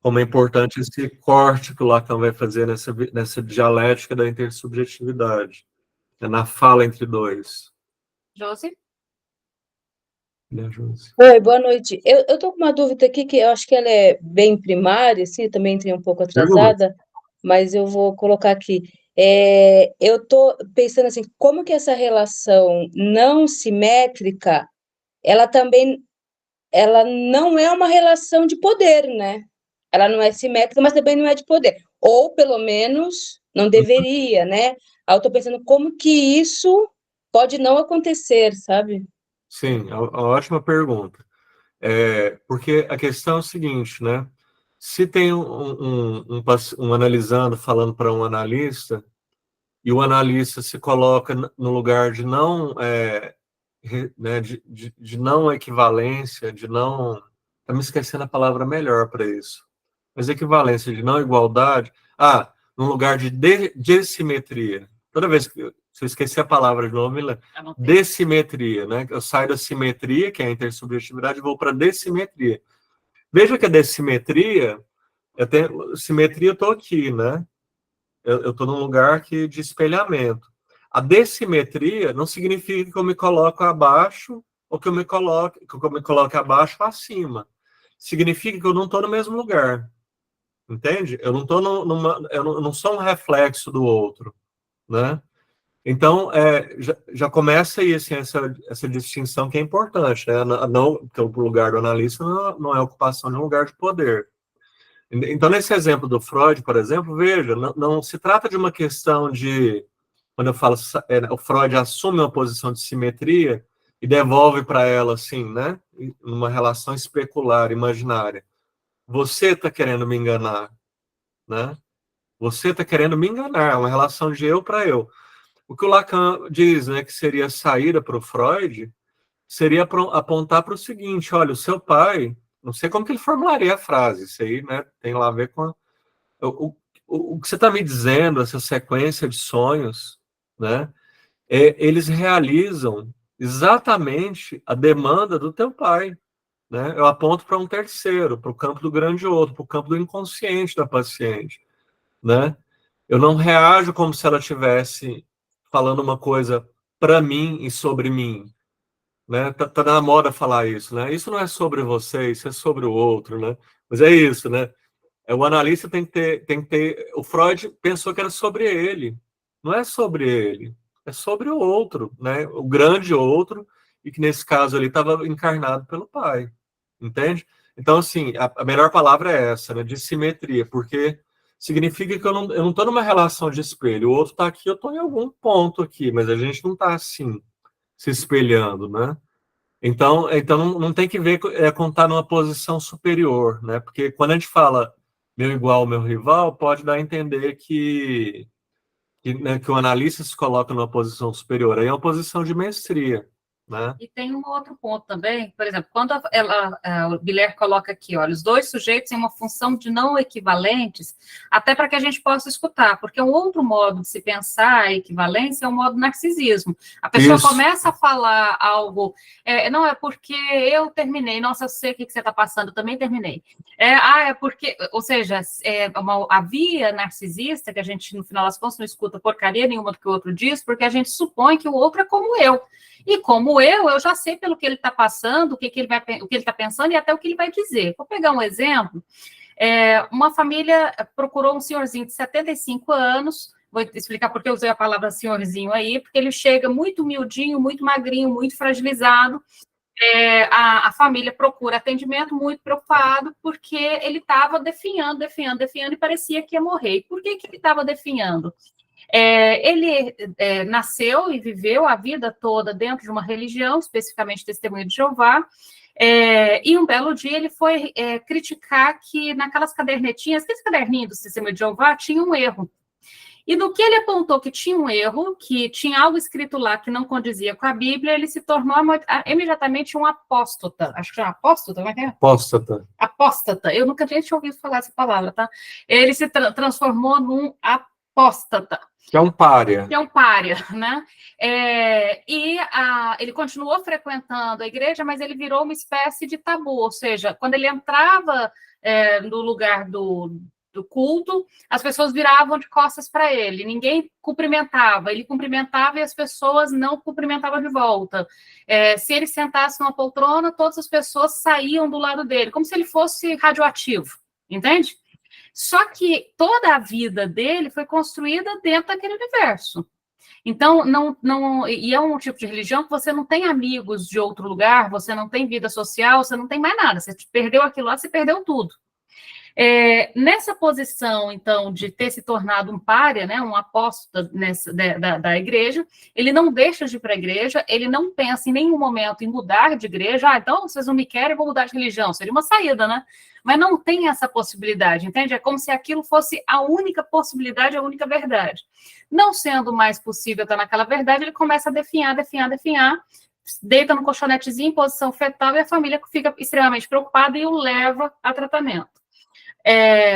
S2: Como é importante esse corte que o Lacan vai fazer nessa dialética da intersubjetividade, né, na fala entre dois.
S1: Josi?
S3: Oi, boa noite. Eu estou com uma dúvida aqui que eu acho que ela é bem primária, assim, também entrei um pouco
S2: Pergunta.
S3: atrasada, mas eu vou colocar aqui. Eu estou pensando assim, como que essa relação não simétrica, ela também, ela não é uma relação de poder, né? Ela não é simétrica, mas também não é de poder. Ou, pelo menos, não deveria, né? Aí eu estou pensando como que isso pode não acontecer, sabe?
S2: Sim, uma ótima pergunta. Porque a questão é o seguinte, né? Se tem um analisando falando para um analista, e o analista se coloca no lugar de não, né, de não equivalência, de não. Estou me esquecendo a palavra melhor para isso. Mas equivalência de não igualdade. No lugar de dissimetria. Toda vez que se eu esquecer a palavra de novo, me lembro. Dessimetria, né? Eu saio da simetria, que é a intersubjetividade, e vou para dessimetria. Veja que a dessimetria, simetria eu estou aqui, né? Eu estou num lugar de espelhamento. A dessimetria não significa que eu me coloco abaixo ou que eu me coloque abaixo ou acima. Significa que eu não estou no mesmo lugar. Entende? Eu não estou eu não sou um reflexo do outro, né? Então, já começa aí assim, essa distinção que é importante, né? Não, porque o lugar do analista não é ocupação de um lugar de poder. Então, nesse exemplo do Freud, por exemplo, veja, não se trata de uma questão de, quando eu falo, o Freud assume uma posição de simetria e devolve para ela, assim, né? Numa relação especular, imaginária. Você está querendo me enganar, né? Você está querendo me enganar, é uma relação de eu para eu. O que o Lacan diz, né, que seria a saída para o Freud, seria apontar para o seguinte: olha, o seu pai, não sei como que ele formularia a frase, isso aí, né, tem lá a ver com o que você está me dizendo, essa sequência de sonhos, né, eles realizam exatamente a demanda do teu pai, né? Eu aponto para um terceiro, para o campo do grande outro, para o campo do inconsciente da paciente, né? Eu não reajo como se ela estivesse falando uma coisa para mim e sobre mim, né? Tá na moda falar isso, né? Isso não é sobre você, isso é sobre o outro, né? Mas é isso, né? O analista tem que ter. O Freud pensou que era sobre ele, não é sobre ele, é sobre o outro, né? O grande outro, e que nesse caso ele estava encarnado pelo pai, entende? Então, assim, a melhor palavra é essa, né? De simetria, porque significa que eu não estou numa relação de espelho. O outro está aqui, eu estou em algum ponto aqui, mas a gente não está assim, se espelhando, né? Então não tem que ver com estar numa posição superior, né? Porque quando a gente fala meu igual, meu rival, pode dar a entender né, que o analista se coloca numa posição superior. Aí é uma posição de mestria, né?
S1: E tem um outro ponto também, por exemplo, quando o Guilherme coloca aqui, olha, os dois sujeitos têm uma função de não equivalentes, até para que a gente possa escutar, porque um outro modo de se pensar a equivalência é o modo narcisismo. A pessoa começa a falar algo, não, é porque eu terminei, nossa, eu sei o que você está passando, eu também terminei. É porque, ou seja, a via narcisista, que a gente, no final das contas, não escuta porcaria nenhuma do que o outro diz, porque a gente supõe que o outro é como eu. E como eu já sei pelo que ele está passando, o que ele está pensando e até o que ele vai dizer. Vou pegar um exemplo. Uma família procurou um senhorzinho de 75 anos, vou explicar por que eu usei a palavra senhorzinho aí, porque ele chega muito miudinho, muito magrinho, muito fragilizado. A família procura atendimento muito preocupado, porque ele estava definhando e parecia que ia morrer. E por que ele estava definhando? Ele nasceu e viveu a vida toda dentro de uma religião, especificamente Testemunho de Jeová, e um belo dia ele foi criticar que naquelas cadernetinhas, aqueles caderninhos do Testemunho de Jeová, tinha um erro. E no que ele apontou que tinha um erro, que tinha algo escrito lá que não condizia com a Bíblia, ele se tornou imediatamente um apóstata. Acho que é apóstata, como é que é?
S2: Apóstata.
S1: Apóstata. Eu nunca tinha ouvido falar essa palavra, tá? Ele se transformou num apóstata.
S2: Que é um pária.
S1: Que é um pária, né? Ele continuou frequentando a igreja, mas ele virou uma espécie de tabu, ou seja, quando ele entrava no lugar do culto, as pessoas viravam de costas para ele, ninguém cumprimentava, ele cumprimentava e as pessoas não cumprimentavam de volta. Se ele sentasse numa poltrona, todas as pessoas saíam do lado dele, como se ele fosse radioativo, entende? Só que toda a vida dele foi construída dentro daquele universo. Então, e é um tipo de religião que você não tem amigos de outro lugar, você não tem vida social, você não tem mais nada. Você perdeu aquilo lá, você perdeu tudo. Nessa posição, então, de ter se tornado um pária, né, um apóstolo da igreja, ele não deixa de ir para a igreja, ele não pensa em nenhum momento em mudar de igreja. Então, vocês não me querem, eu vou mudar de religião. Seria uma saída, né? Mas não tem essa possibilidade, entende? É como se aquilo fosse a única possibilidade, a única verdade. Não sendo mais possível estar naquela verdade, ele começa a definhar, deita no colchonetezinho em posição fetal e a família fica extremamente preocupada e o leva a tratamento.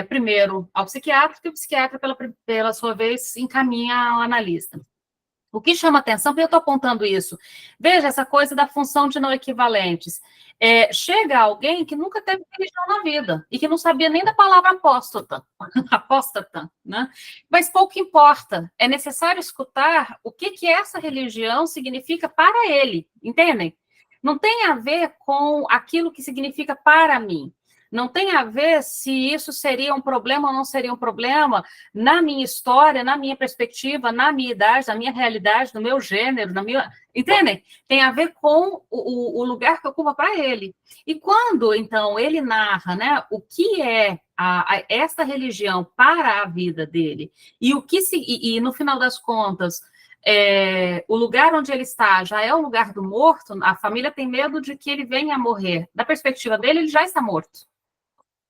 S1: Primeiro ao psiquiatra, e o psiquiatra, pela sua vez, encaminha ao analista. O que chama atenção, porque eu estou apontando isso, veja essa coisa da função de não equivalentes. Chega alguém que nunca teve religião na vida e que não sabia nem da palavra apóstata, né? Mas pouco importa, é necessário escutar o que essa religião significa para ele, entendem? Não tem a ver com aquilo que significa para mim. Não tem a ver se isso seria um problema ou não seria um problema na minha história, na minha perspectiva, na minha idade, na minha realidade, no meu gênero, entendem? Tem a ver com o lugar que ocupa para ele. E quando, então, ele narra, né, o que é esta religião para a vida dele, e no final das contas, o lugar onde ele está já é o lugar do morto, a família tem medo de que ele venha a morrer. Da perspectiva dele, ele já está morto.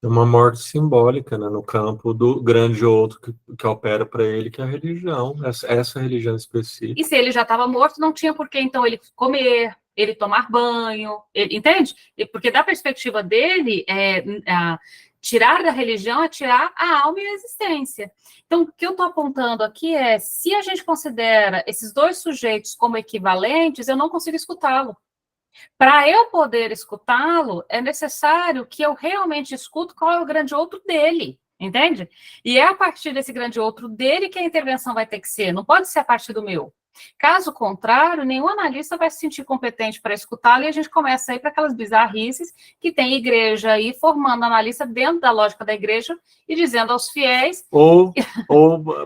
S2: É uma morte simbólica, né, no campo do grande outro que opera para ele, que é a religião, essa religião específica.
S1: E se ele já estava morto, não tinha por que, então, ele comer, ele tomar banho, entende? Porque da perspectiva dele, tirar da religião é tirar a alma e a existência. Então, o que eu estou apontando aqui é, se a gente considera esses dois sujeitos como equivalentes, eu não consigo escutá-lo. Para eu poder escutá-lo, é necessário que eu realmente escuto qual é o grande outro dele, entende? E é a partir desse grande outro dele que a intervenção vai ter que ser, não pode ser a partir do meu. Caso contrário, nenhum analista vai se sentir competente para escutá-lo e a gente começa a ir para aquelas bizarrices que tem igreja aí formando analista dentro da lógica da igreja e dizendo aos fiéis...
S2: Ou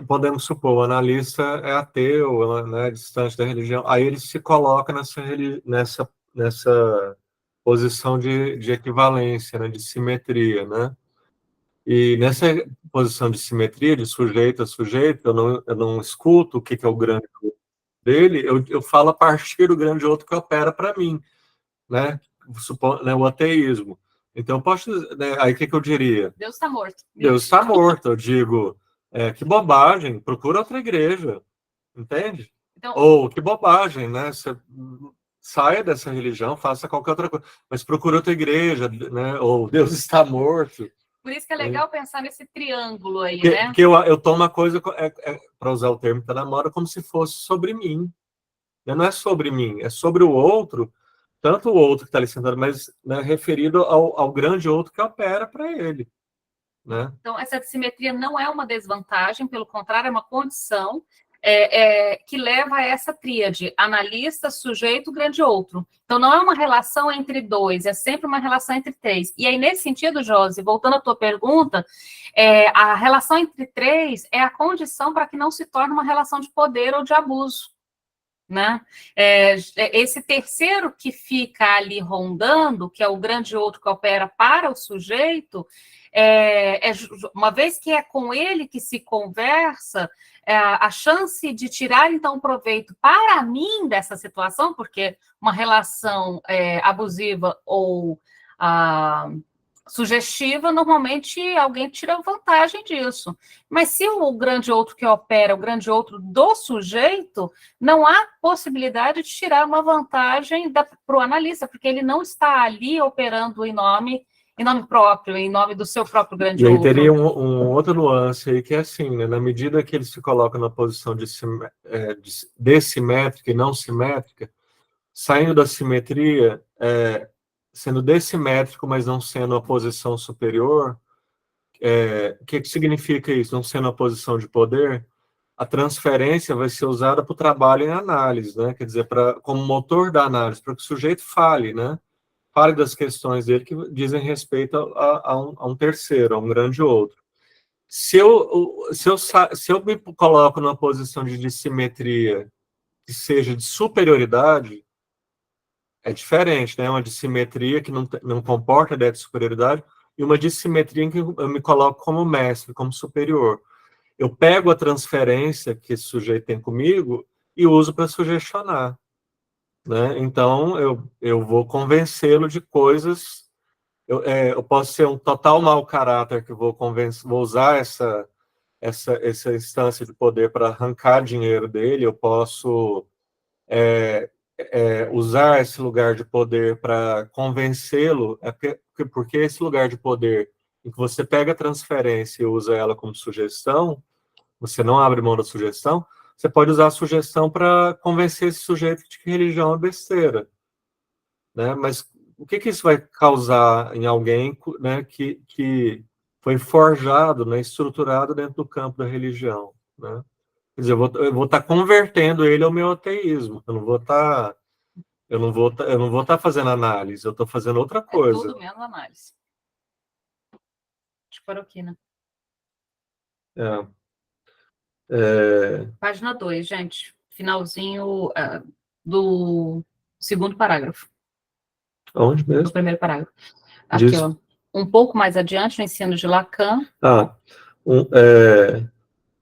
S2: podemos supor, o analista é ateu, né, distante da religião, aí ele se coloca nessa posição de equivalência, né, de simetria, né? E nessa posição de simetria, de sujeito a sujeito, eu não escuto o que é o grande dele, eu falo a partir do grande outro que opera para mim, né? O ateísmo. Então, eu posso, né, aí o que eu diria?
S1: Deus está morto.
S2: Deus está morto, eu digo, que bobagem, procura outra igreja, entende?
S1: Então,
S2: Ou, que bobagem, né? Você saia dessa religião, faça qualquer outra coisa, mas procura outra igreja, né? Ou Deus está morto.
S1: Por isso que é legal pensar nesse triângulo aí,
S2: Porque,
S1: né?
S2: porque eu tomo uma coisa, para usar o termo que está na moda, como se fosse sobre mim. Não é sobre mim, é sobre o outro, tanto o outro que está ali sentado, mas, né, referido ao grande outro que opera para ele. Né?
S1: Então, essa simetria não é uma desvantagem, pelo contrário, é uma condição que leva a essa tríade, analista, sujeito, grande outro. Então, não é uma relação entre dois, é sempre uma relação entre três. E aí, nesse sentido, Josi, voltando à tua pergunta, a relação entre três é a condição para que não se torne uma relação de poder ou de abuso. Né? Esse terceiro que fica ali rondando, que é o grande outro que opera para o sujeito, uma vez que é com ele que se conversa, a chance de tirar, então, proveito para mim dessa situação, porque uma relação abusiva ou sugestiva, normalmente alguém tira vantagem disso. Mas se o grande outro que opera, o grande outro do sujeito, não há possibilidade de tirar uma vantagem para o analista, porque ele não está ali operando em nome próprio, em nome do seu próprio grande outro.
S2: E aí teria um outro nuance aí, que é assim, né? Na medida que ele se coloca na posição de simétrica e não simétrica, saindo da simetria, sendo dessimétrico, mas não sendo a posição superior, o que significa isso? Não sendo a posição de poder, a transferência vai ser usada para o trabalho em análise, né? Quer dizer, como motor da análise, para que o sujeito fale, né? Fale das questões dele que dizem respeito a um terceiro, a um grande outro. Se eu me coloco numa posição de dissimetria que seja de superioridade, é diferente, né? Uma dissimetria que não comporta a ideia de superioridade e uma dissimetria em que eu me coloco como mestre, como superior. Eu pego a transferência que esse sujeito tem comigo e uso para sugestionar. Né? Então, eu vou convencê-lo de coisas. Eu posso ser um total mau caráter que vou usar essa instância de poder para arrancar dinheiro dele. Eu posso usar esse lugar de poder para convencê-lo, porque esse lugar de poder em que você pega a transferência e usa ela como sugestão, você não abre mão da sugestão, você pode usar a sugestão para convencer esse sujeito de que religião é besteira. Né? Mas o que isso vai causar em alguém, né, que foi forjado, né, estruturado dentro do campo da religião? Né? Quer dizer, eu vou estar convertendo ele ao meu ateísmo. Eu não vou estar fazendo análise, eu estou fazendo outra coisa.
S1: Tudo menos análise. De cloroquina. Página 2, gente. Finalzinho do segundo parágrafo.
S2: Onde mesmo?
S1: Do primeiro parágrafo. Aqui, ó. Um pouco mais adiante, no ensino de Lacan.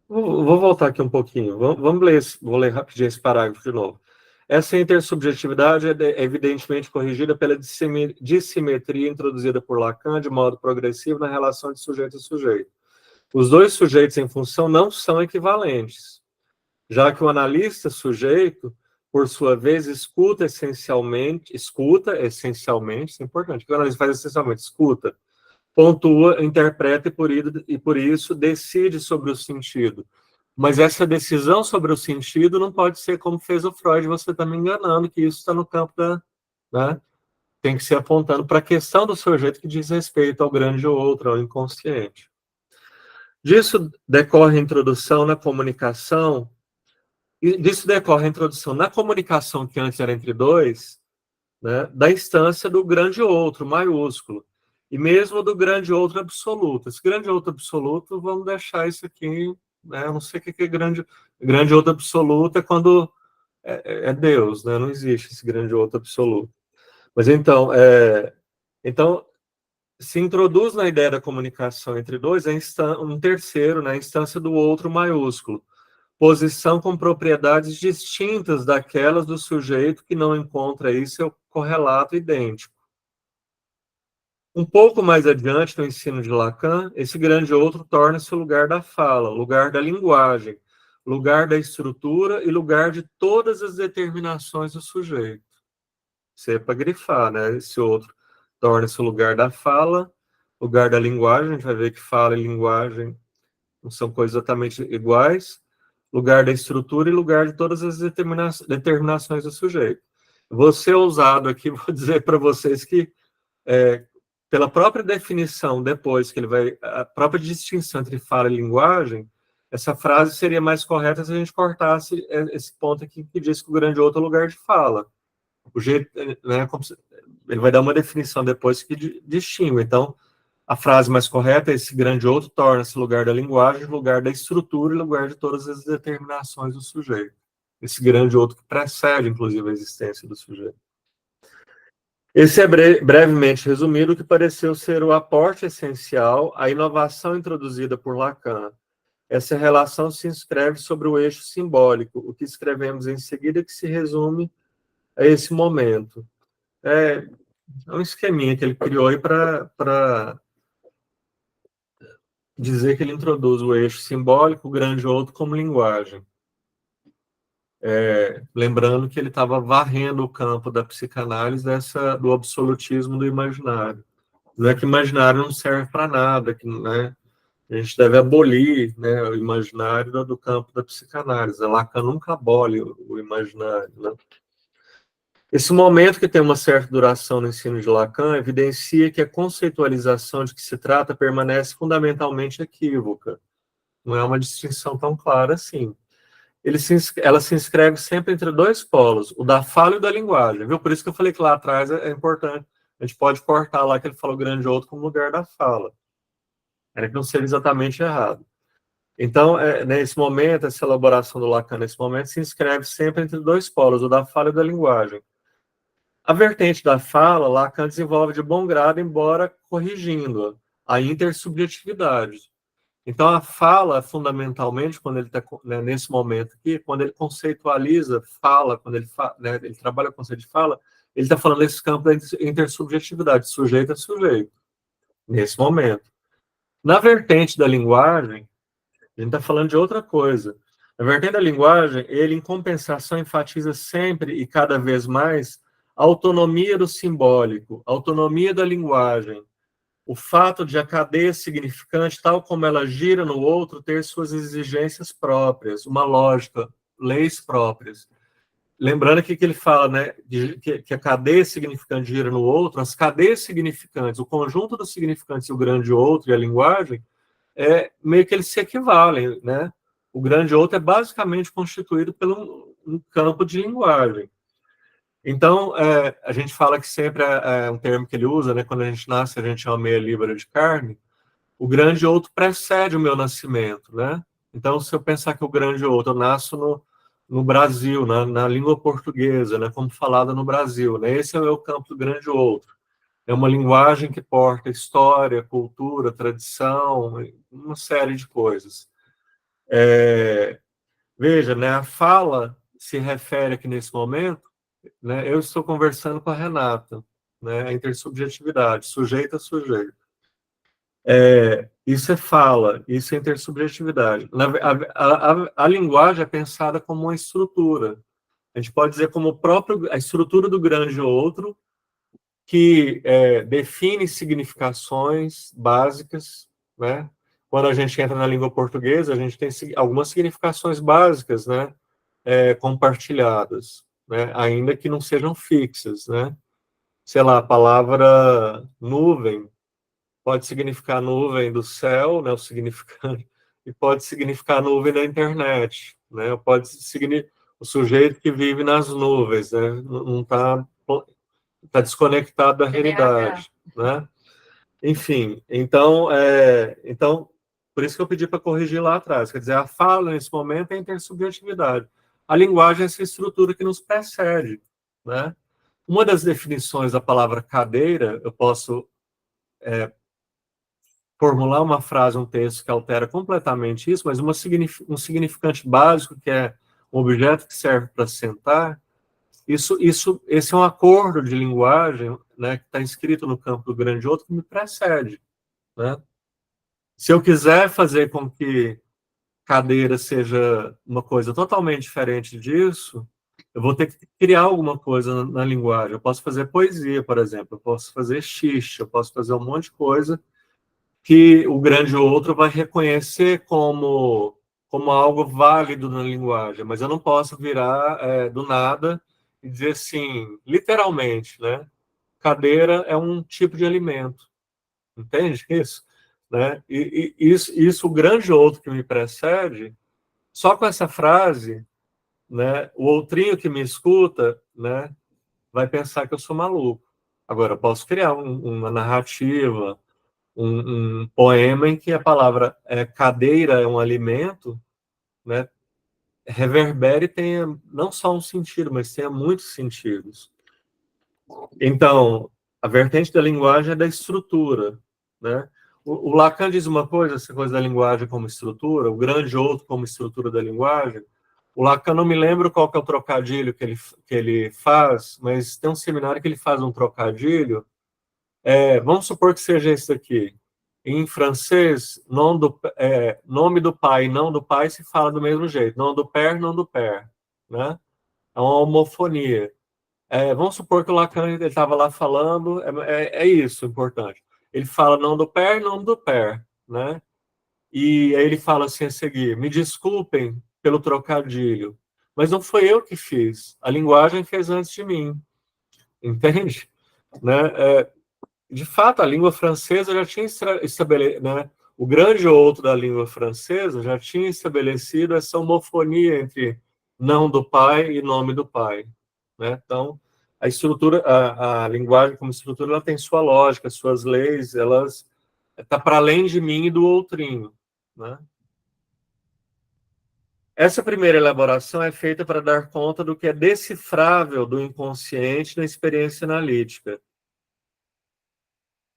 S2: Vou voltar aqui um pouquinho. Vamos ler, vou ler rapidinho esse parágrafo de novo. Essa intersubjetividade é evidentemente corrigida pela dissimetria introduzida por Lacan de modo progressivo na relação de sujeito a sujeito. Os dois sujeitos em função não são equivalentes, já que o analista sujeito por sua vez, escuta essencialmente, isso é importante, quando ele faz essencialmente, escuta, pontua, interpreta e por isso decide sobre o sentido. Mas essa decisão sobre o sentido não pode ser como fez o Freud, você está me enganando, que isso está no campo da... Né? Tem que ser apontando para a questão do sujeito que diz respeito ao grande outro, ao inconsciente. Disso decorre a introdução na comunicação, e disso decorre a introdução na comunicação, que antes era entre dois, né, da instância do grande outro, maiúsculo, e mesmo do grande outro absoluto. Esse grande outro absoluto, vamos deixar isso aqui, né, eu não sei o que é grande outro absoluto, é quando é Deus, né, não existe esse grande outro absoluto. Mas então se introduz na ideia da comunicação entre dois um terceiro, né, a instância do outro maiúsculo, posição com propriedades distintas daquelas do sujeito que não encontra aí seu correlato idêntico. Um pouco mais adiante, no ensino de Lacan, esse grande outro torna-se o lugar da fala, lugar da linguagem, lugar da estrutura e lugar de todas as determinações do sujeito. Isso é para grifar, né? Esse outro torna-se o lugar da fala, lugar da linguagem, a gente vai ver que fala e linguagem não são coisas exatamente iguais, lugar da estrutura e lugar de todas as determinações do sujeito. Vou ser ousado aqui, vou dizer para vocês que, pela própria definição, depois que ele vai, a própria distinção entre fala e linguagem, essa frase seria mais correta se a gente cortasse esse ponto aqui que diz que o grande outro é o lugar de fala. O jeito, né, ele vai dar uma definição depois que distingue. Então, a frase mais correta é: esse grande outro torna-se lugar da linguagem, lugar da estrutura e lugar de todas as determinações do sujeito. Esse grande outro que precede, inclusive, a existência do sujeito. Esse é brevemente resumido o que pareceu ser o aporte essencial, a inovação introduzida por Lacan. Essa relação se inscreve sobre o eixo simbólico, o que escrevemos em seguida, que se resume a esse momento. É um esqueminha que ele criou aí para dizer que ele introduz o eixo simbólico, o grande outro, como linguagem. Lembrando que ele estava varrendo o campo da psicanálise do absolutismo do imaginário. Não é que imaginário não serve para nada, que, né, a gente deve abolir, né, o imaginário do campo da psicanálise. Lacan nunca abole o imaginário, né? Esse momento, que tem uma certa duração no ensino de Lacan, evidencia que a conceitualização de que se trata permanece fundamentalmente equívoca. Não é uma distinção tão clara assim. Ela se inscreve sempre entre dois polos, o da fala e o da linguagem. Viu? Por isso que eu falei que lá atrás é importante. A gente pode cortar lá que ele falou grande outro como lugar da fala. Era que não seria exatamente errado. Então, nesse momento, essa elaboração do Lacan, nesse momento, se inscreve sempre entre dois polos, o da fala e o da linguagem. A vertente da fala, Lacan desenvolve de bom grado, embora corrigindo a intersubjetividade. Então, a fala, fundamentalmente, quando ele está, né, nesse momento aqui, quando ele conceitualiza fala, quando ele, né, ele trabalha o conceito de fala, ele está falando desse campo da intersubjetividade, sujeito a sujeito, nesse momento. Na vertente da linguagem, a gente está falando de outra coisa. Na vertente da linguagem, ele, em compensação, enfatiza sempre e cada vez mais a autonomia do simbólico, a autonomia da linguagem, o fato de a cadeia significante, tal como ela gira no outro, ter suas exigências próprias, uma lógica, leis próprias. Lembrando que ele fala, né, que a cadeia significante gira no outro, as cadeias significantes, o conjunto dos significantes e o grande outro e a linguagem, meio que eles se equivalem, né? O grande outro é basicamente constituído por um campo de linguagem. Então, a gente fala que sempre é um termo que ele usa, né? Quando a gente nasce, a gente é uma meia libra de carne. O grande outro precede o meu nascimento, né? Então, se eu pensar que o grande outro, eu nasço no Brasil, na língua portuguesa, né? Como falada no Brasil, né? Esse é o meu campo do grande outro. É uma linguagem que porta história, cultura, tradição, uma série de coisas. Veja, né? A fala se refere aqui nesse momento, né, eu estou conversando com a Renata, né, a intersubjetividade, sujeito a sujeito. Isso é fala, isso é intersubjetividade. A linguagem é pensada como uma estrutura. A gente pode dizer como a estrutura do grande outro, que define significações básicas, né? Quando a gente entra na língua portuguesa, a gente tem algumas significações básicas, né? Compartilhadas, né? Ainda que não sejam fixas, né? Sei lá, a palavra nuvem pode significar nuvem do céu, né? O significante, e pode significar nuvem da internet, né? Pode significar o sujeito que vive nas nuvens, né? Não está desconectado da realidade, né? Enfim, então, por isso que eu pedi para corrigir lá atrás. Quer dizer, a fala, nesse momento, é intersubjetividade. A linguagem é essa estrutura que nos precede, né? Uma das definições da palavra cadeira, eu posso formular uma frase, um texto que altera completamente isso, mas um significante básico, que é um objeto que serve para sentar, esse é um acordo de linguagem, né, que está inscrito no campo do grande outro, que me precede, né? Se eu quiser fazer com que cadeira seja uma coisa totalmente diferente disso, eu vou ter que criar alguma coisa na linguagem. Eu posso fazer poesia, por exemplo, eu posso fazer xixi, eu posso fazer um monte de coisa que o grande outro vai reconhecer como algo válido na linguagem, mas eu não posso virar do nada e dizer assim, literalmente, né? Cadeira é um tipo de alimento, entende isso? Né? E isso, o grande outro que me precede, só com essa frase, né? O outrinho que me escuta, né? Vai pensar que eu sou maluco. Agora, eu posso criar uma narrativa, um poema em que a palavra cadeira é um alimento, né? Reverbere e tenha não só um sentido, mas tenha muitos sentidos. Então, a vertente da linguagem é da estrutura, né? O Lacan diz uma coisa, essa coisa da linguagem como estrutura, o grande outro como estrutura da linguagem. O Lacan, não me lembro qual que é o trocadilho que ele faz, mas tem um seminário que ele faz um trocadilho. Vamos supor que seja esse aqui. Em francês, nome do pai e não do pai se fala do mesmo jeito. Não do père, não do père, né? É uma homofonia. Vamos supor que o Lacan estava lá falando, isso importante. Ele fala não do père, não do père, né? E aí ele fala assim a seguir: me desculpem pelo trocadilho, mas não foi eu que fiz. A linguagem fez antes de mim, entende? Né? De fato, a língua francesa já tinha estabelecido, né? O grande outro da língua francesa já tinha estabelecido essa homofonia entre não do pai e nome do pai, né? Então, a estrutura, a linguagem como estrutura, ela tem sua lógica, suas leis, elas está para além de mim e do outrinho, né? Essa primeira elaboração é feita para dar conta do que é decifrável do inconsciente na experiência analítica.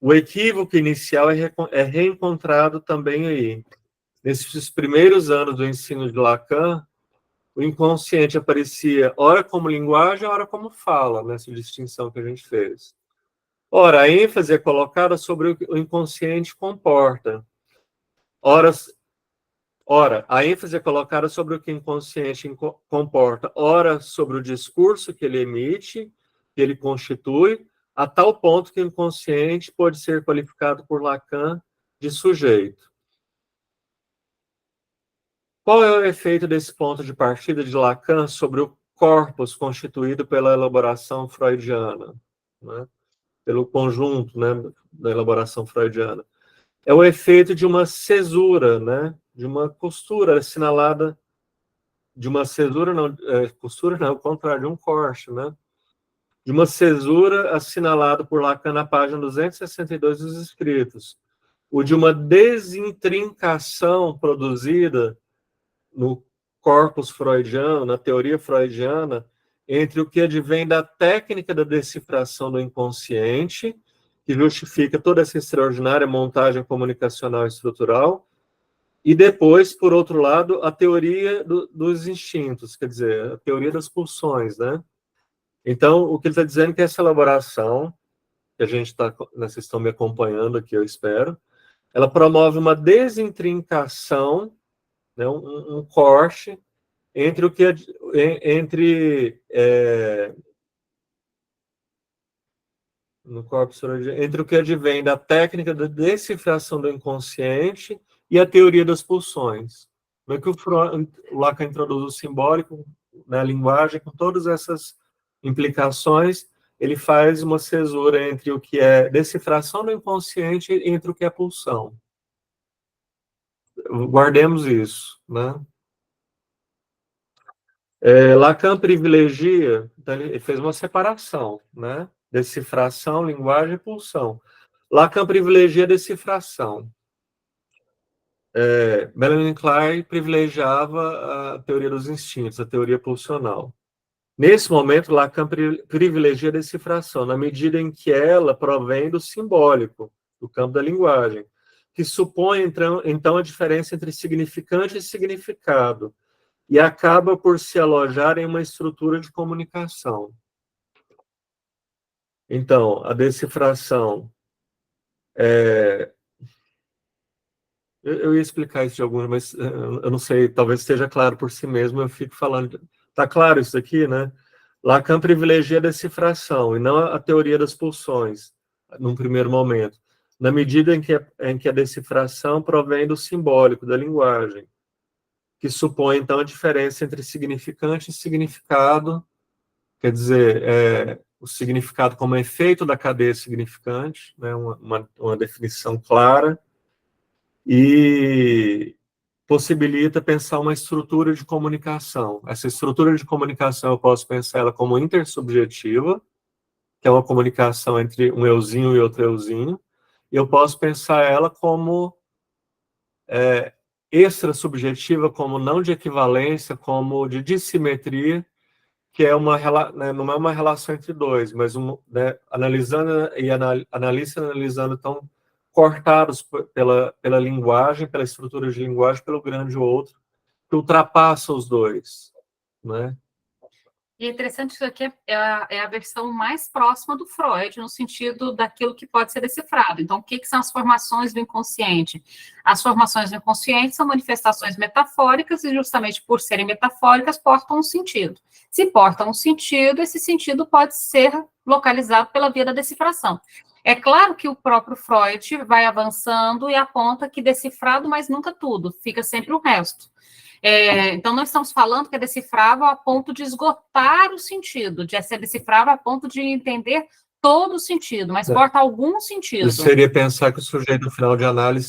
S2: O equívoco inicial é reencontrado também aí. Nesses primeiros anos do ensino de Lacan, o inconsciente aparecia ora como linguagem, ora como fala, nessa distinção que a gente fez. Ora, a ênfase é colocada sobre o que o inconsciente comporta. Ora, a ênfase é colocada sobre o que o inconsciente comporta. Ora, sobre o discurso que ele emite, que ele constitui, a tal ponto que o inconsciente pode ser qualificado por Lacan de sujeito. Qual é o efeito desse ponto de partida de Lacan sobre o corpus constituído pela elaboração freudiana, né? Pelo conjunto, né, da elaboração freudiana? É o efeito de uma cesura, né, de uma costura assinalada, de uma cesura, não, costura não, ao contrário, de um corte, né? De uma cesura assinalada por Lacan na página 262 dos escritos, o de uma desintrincação produzida no corpus freudiano, na teoria freudiana, entre o que advém da técnica da decifração do inconsciente, que justifica toda essa extraordinária montagem comunicacional e estrutural, e depois, por outro lado, a teoria dos instintos, quer dizer, a teoria das pulsões, né? Então, o que ele está dizendo é que essa elaboração, que a gente está, vocês estão me acompanhando aqui, eu espero, ela promove uma desintrincação, né, um corte entre entre no corpus entre o que advém da técnica da decifração do inconsciente e a teoria das pulsões. Como é que o Lacan introduz o simbólico na linguagem, com todas essas implicações, ele faz uma cesura entre o que é decifração do inconsciente e entre o que é pulsão. Guardemos isso, né? Lacan privilegia, então ele fez uma separação, né? Decifração, linguagem e pulsão. Lacan privilegia a decifração. Melanie Klein privilegiava a teoria dos instintos, a teoria pulsional. Nesse momento, Lacan privilegia a decifração, na medida em que ela provém do simbólico, do campo da linguagem, que supõe, então, a diferença entre significante e significado, e acaba por se alojar em uma estrutura de comunicação. Então, a decifração eu ia explicar isso de alguma, mas eu não sei, talvez esteja claro por si mesmo, eu fico falando. Está claro isso aqui, né? Lacan privilegia a decifração e não a teoria das pulsões, num primeiro momento, na medida em que a decifração provém do simbólico, da linguagem, que supõe, então, a diferença entre significante e significado, quer dizer, o significado como efeito da cadeia significante, né? Uma definição clara, e possibilita pensar uma estrutura de comunicação. Essa estrutura de comunicação eu posso pensar ela como intersubjetiva, que é uma comunicação entre um euzinho e outro euzinho, e eu posso pensar ela como extrasubjetiva, como não de equivalência, como de dissimetria, que é não é uma relação entre dois, mas analisando e analista analisando, então, cortados pela linguagem, pela estrutura de linguagem, pelo grande outro, que ultrapassa os dois, né?
S1: E é interessante que isso aqui é a versão mais próxima do Freud, no sentido daquilo que pode ser decifrado. Então, o que são as formações do inconsciente? As formações do inconsciente são manifestações metafóricas e, justamente por serem metafóricas, portam um sentido. Se portam um sentido, esse sentido pode ser localizado pela via da decifração. É claro que o próprio Freud vai avançando e aponta que decifrado, mas nunca tudo, fica sempre o resto. Então, nós estamos falando que é decifrável a ponto de esgotar o sentido, de ser decifrável a ponto de entender todo o sentido, mas porta algum sentido.
S2: Isso seria pensar que o sujeito, no final de análise,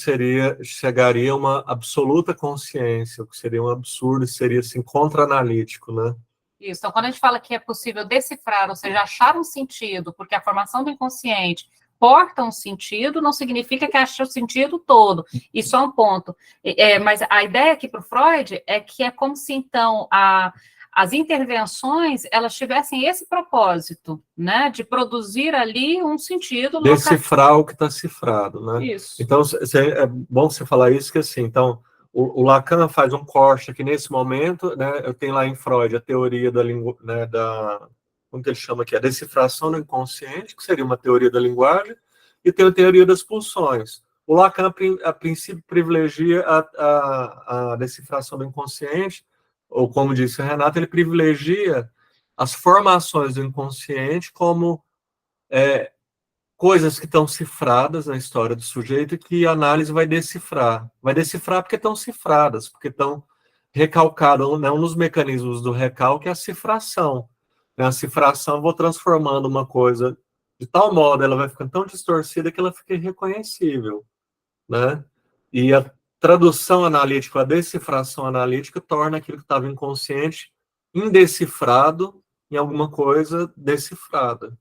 S2: chegaria a uma absoluta consciência, o que seria um absurdo, seria, assim, contra-analítico, né?
S1: Isso, então, quando a gente fala que é possível decifrar, ou seja, achar um sentido, porque a formação do inconsciente porta um sentido, não significa que acha o sentido todo. Isso é um ponto. Mas a ideia aqui para o Freud é que é como se, então, as intervenções, elas tivessem esse propósito, né, de produzir ali um sentido.
S2: Decifrar o que está cifrado, né?
S1: Isso.
S2: Então, é bom você falar isso, que assim, então, o Lacan faz um corte aqui nesse momento, né? Eu tenho lá em Freud a teoria da língua, né, como que ele chama aqui? A decifração do inconsciente, que seria uma teoria da linguagem, e tem a teoria das pulsões. O Lacan, a princípio, privilegia a decifração do inconsciente, ou como disse o Renato, ele privilegia as formações do inconsciente como coisas que estão cifradas na história do sujeito e que a análise vai decifrar. Vai decifrar porque estão cifradas, porque estão recalcadas, né? Um dos mecanismos do recalque é a cifração. A cifração, eu vou transformando uma coisa de tal modo, ela vai ficando tão distorcida que ela fica irreconhecível, né? E a tradução analítica, a decifração analítica, torna aquilo que estava inconsciente indecifrado em alguma coisa decifrada,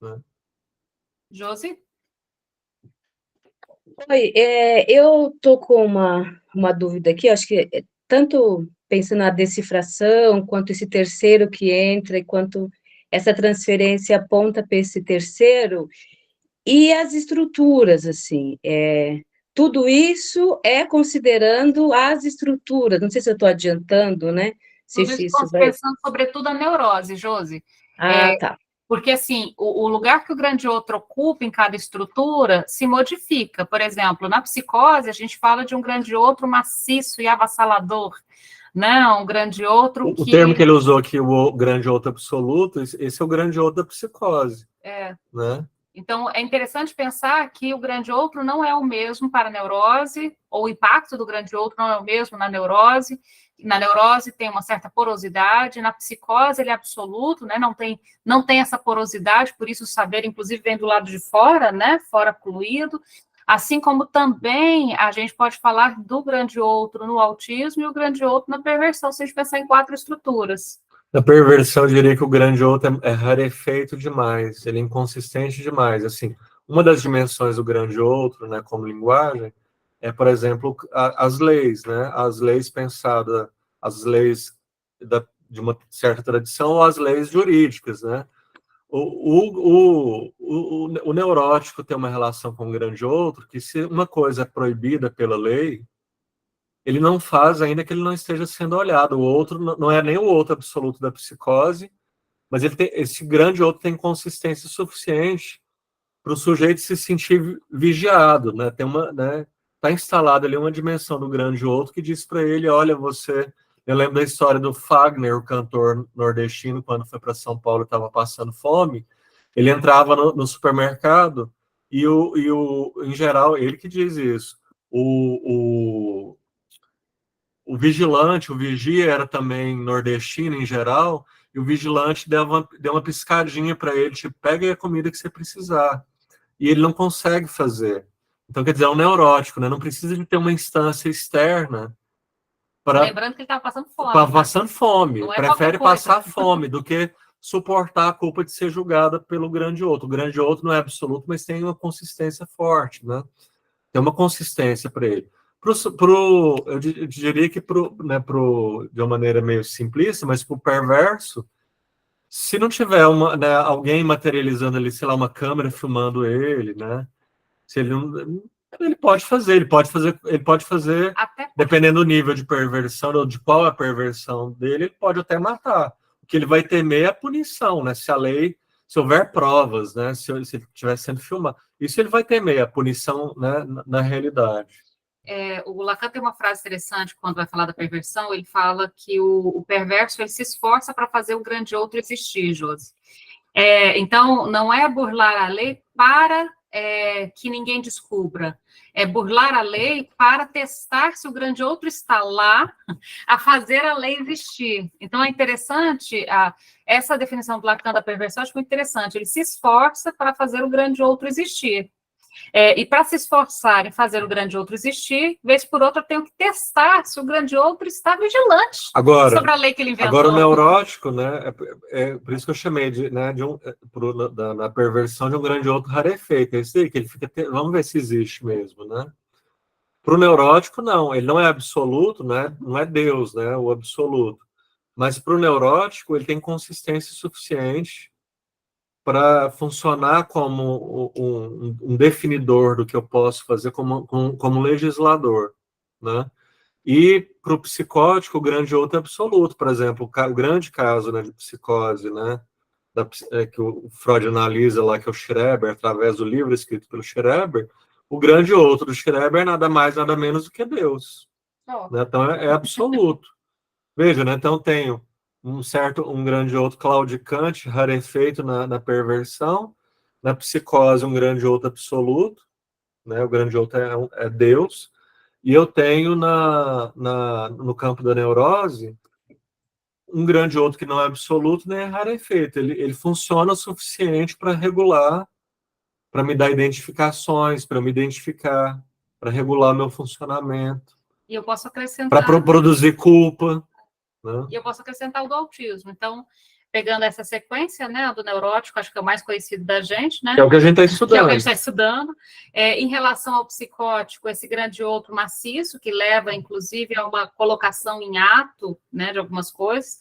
S2: né?
S1: Josi?
S3: Oi, eu estou com uma dúvida aqui, acho que tanto pensando na decifração, quanto esse terceiro que entra, e quanto essa transferência aponta para esse terceiro, e as estruturas, assim, tudo isso é considerando as estruturas, não sei se eu estou adiantando, né? Se
S1: Nós
S3: isso
S1: estamos
S3: vai...
S1: pensando, sobretudo, a neurose, Josi.
S3: Tá.
S1: Porque, assim, o lugar que o grande outro ocupa em cada estrutura se modifica. Por exemplo, na psicose, a gente fala de um grande outro maciço e avassalador. né? Um grande outro
S2: O termo que ele usou aqui, o grande outro absoluto, esse é o grande outro da psicose. Né?
S1: Então, é interessante pensar que o grande outro não é o mesmo para a neurose, ou o impacto do grande outro não é o mesmo na neurose. Na neurose tem uma certa porosidade, na psicose ele é absoluto, né? Não tem essa porosidade, por isso o saber, inclusive, vem do lado de fora, né? Fora fluido. Assim como também a gente pode falar do grande outro no autismo e o grande outro na perversão, se a gente pensar em 4 estruturas.
S2: Na perversão, eu diria que o grande outro é rarefeito demais, ele é inconsistente demais. Assim, uma das dimensões do grande outro, né, como linguagem, é, por exemplo, as leis, né? As leis pensadas, as leis de uma certa tradição ou as leis jurídicas, né? O neurótico tem uma relação com o grande outro que, se uma coisa é proibida pela lei, ele não faz ainda que ele não esteja sendo olhado. O outro não é nem o outro absoluto da psicose, mas esse grande outro tem consistência suficiente para o sujeito se sentir vigiado, né? Tá instalado ali uma dimensão do grande outro que diz para ele, olha, você... Eu lembro da história do Fagner, o cantor nordestino, quando foi para São Paulo e estava passando fome. Ele entrava no supermercado e, em geral, ele que diz isso. O vigilante, o vigia era também nordestino em geral, e o vigilante deu uma piscadinha para ele, tipo, pega aí a comida que você precisar. E ele não consegue fazer. Então, quer dizer, é um neurótico, né? Não precisa de ter uma instância externa para...
S1: Lembrando que ele estava passando fome.
S2: Passando fome.
S1: Não é
S2: Prefere passar fome do que suportar a culpa de ser julgada pelo grande outro. O grande outro não é absoluto, mas tem uma consistência forte, né? Tem uma consistência para ele. Eu diria que né, de uma maneira meio simplista, mas para o perverso, se não tiver né, alguém materializando ali, sei lá, uma câmera filmando ele, né? Se ele não, ele pode fazer, dependendo do nível de perversão ou de qual é a perversão dele, ele pode até matar. O que ele vai temer é a punição, né? Se houver provas, né? Se ele estiver sendo filmado, isso ele vai temer, a punição, né, na realidade.
S1: O Lacan tem uma frase interessante quando vai falar da perversão, ele fala que o perverso ele se esforça para fazer o grande outro existir, Josi. Então, não é burlar a lei para que ninguém descubra, é burlar a lei para testar se o grande outro está lá a fazer a lei existir. Então, é interessante, essa definição do Lacan da perversão, acho muito interessante, ele se esforça para fazer o grande outro existir. E para se esforçar em fazer o grande outro existir, vez por outra, eu tenho que testar se o grande outro está vigilante sobre a lei que ele inventou.
S2: Agora, o neurótico, né, por isso que eu chamei na perversão de um grande outro rarefeito. É isso aí, que ele fica... Vamos ver se existe mesmo, né? Para o neurótico, não. Ele não é absoluto, né? Não é Deus, né? O absoluto. Mas para o neurótico, ele tem consistência suficiente para funcionar como um definidor do que eu posso fazer como legislador, né? E para o psicótico, o grande outro é absoluto. Por exemplo, o grande caso, né, de psicose, né, que o Freud analisa lá, que é o Schreber, através do livro escrito pelo Schreber, o grande outro do Schreber é nada mais, nada menos do que Deus. Né? Então, é absoluto. Veja, né? Então, tenho um grande outro claudicante, rarefeito na perversão, na psicose, um grande outro absoluto, né? O grande outro é Deus, e eu tenho no campo da neurose um grande outro que não é absoluto nem é rarefeito, ele funciona o suficiente para regular, para me dar identificações, para eu me identificar, para regular meu funcionamento,
S1: e eu posso acrescentar
S2: para produzir culpa. Né?
S1: E eu posso acrescentar o do autismo. Então, pegando essa sequência, né, do neurótico, acho que é o mais conhecido da gente, né?
S2: Que é o que a gente está estudando.
S1: Que é o que a gente está estudando. Em relação ao psicótico, esse grande outro maciço, que leva, inclusive, a uma colocação em ato, né, de algumas coisas.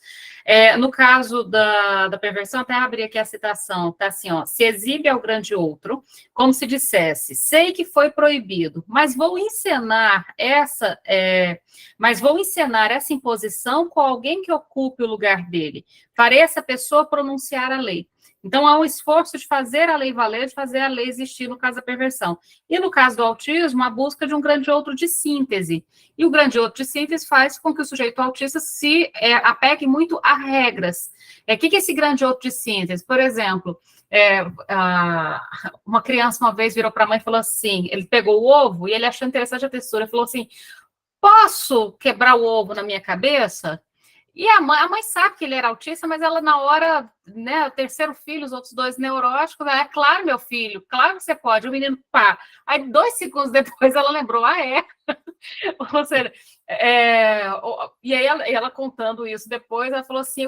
S1: No caso da perversão, até abri aqui a citação, está assim, ó, se exibe ao grande outro, como se dissesse, sei que foi proibido, mas vou encenar essa imposição com alguém que ocupe o lugar dele. Farei essa essa pessoa pronunciar a lei. Então, há um esforço de fazer a lei valer, de fazer a lei existir no caso da perversão. E no caso do autismo, a busca de um grande outro de síntese. E o grande outro de síntese faz com que o sujeito autista se apegue muito a regras. O que é esse grande outro de síntese? Por exemplo, uma criança uma vez virou para a mãe e falou assim, ele pegou o ovo e ele achou interessante a textura, falou assim, posso quebrar o ovo na minha cabeça? E a mãe sabe que ele era autista, mas ela na hora, né, o terceiro filho, os outros dois neuróticos, é claro, meu filho, claro que você pode. O menino, pá. Aí 2 segundos depois ela lembrou, é. Ou seja, e aí ela contando isso depois, ela falou assim,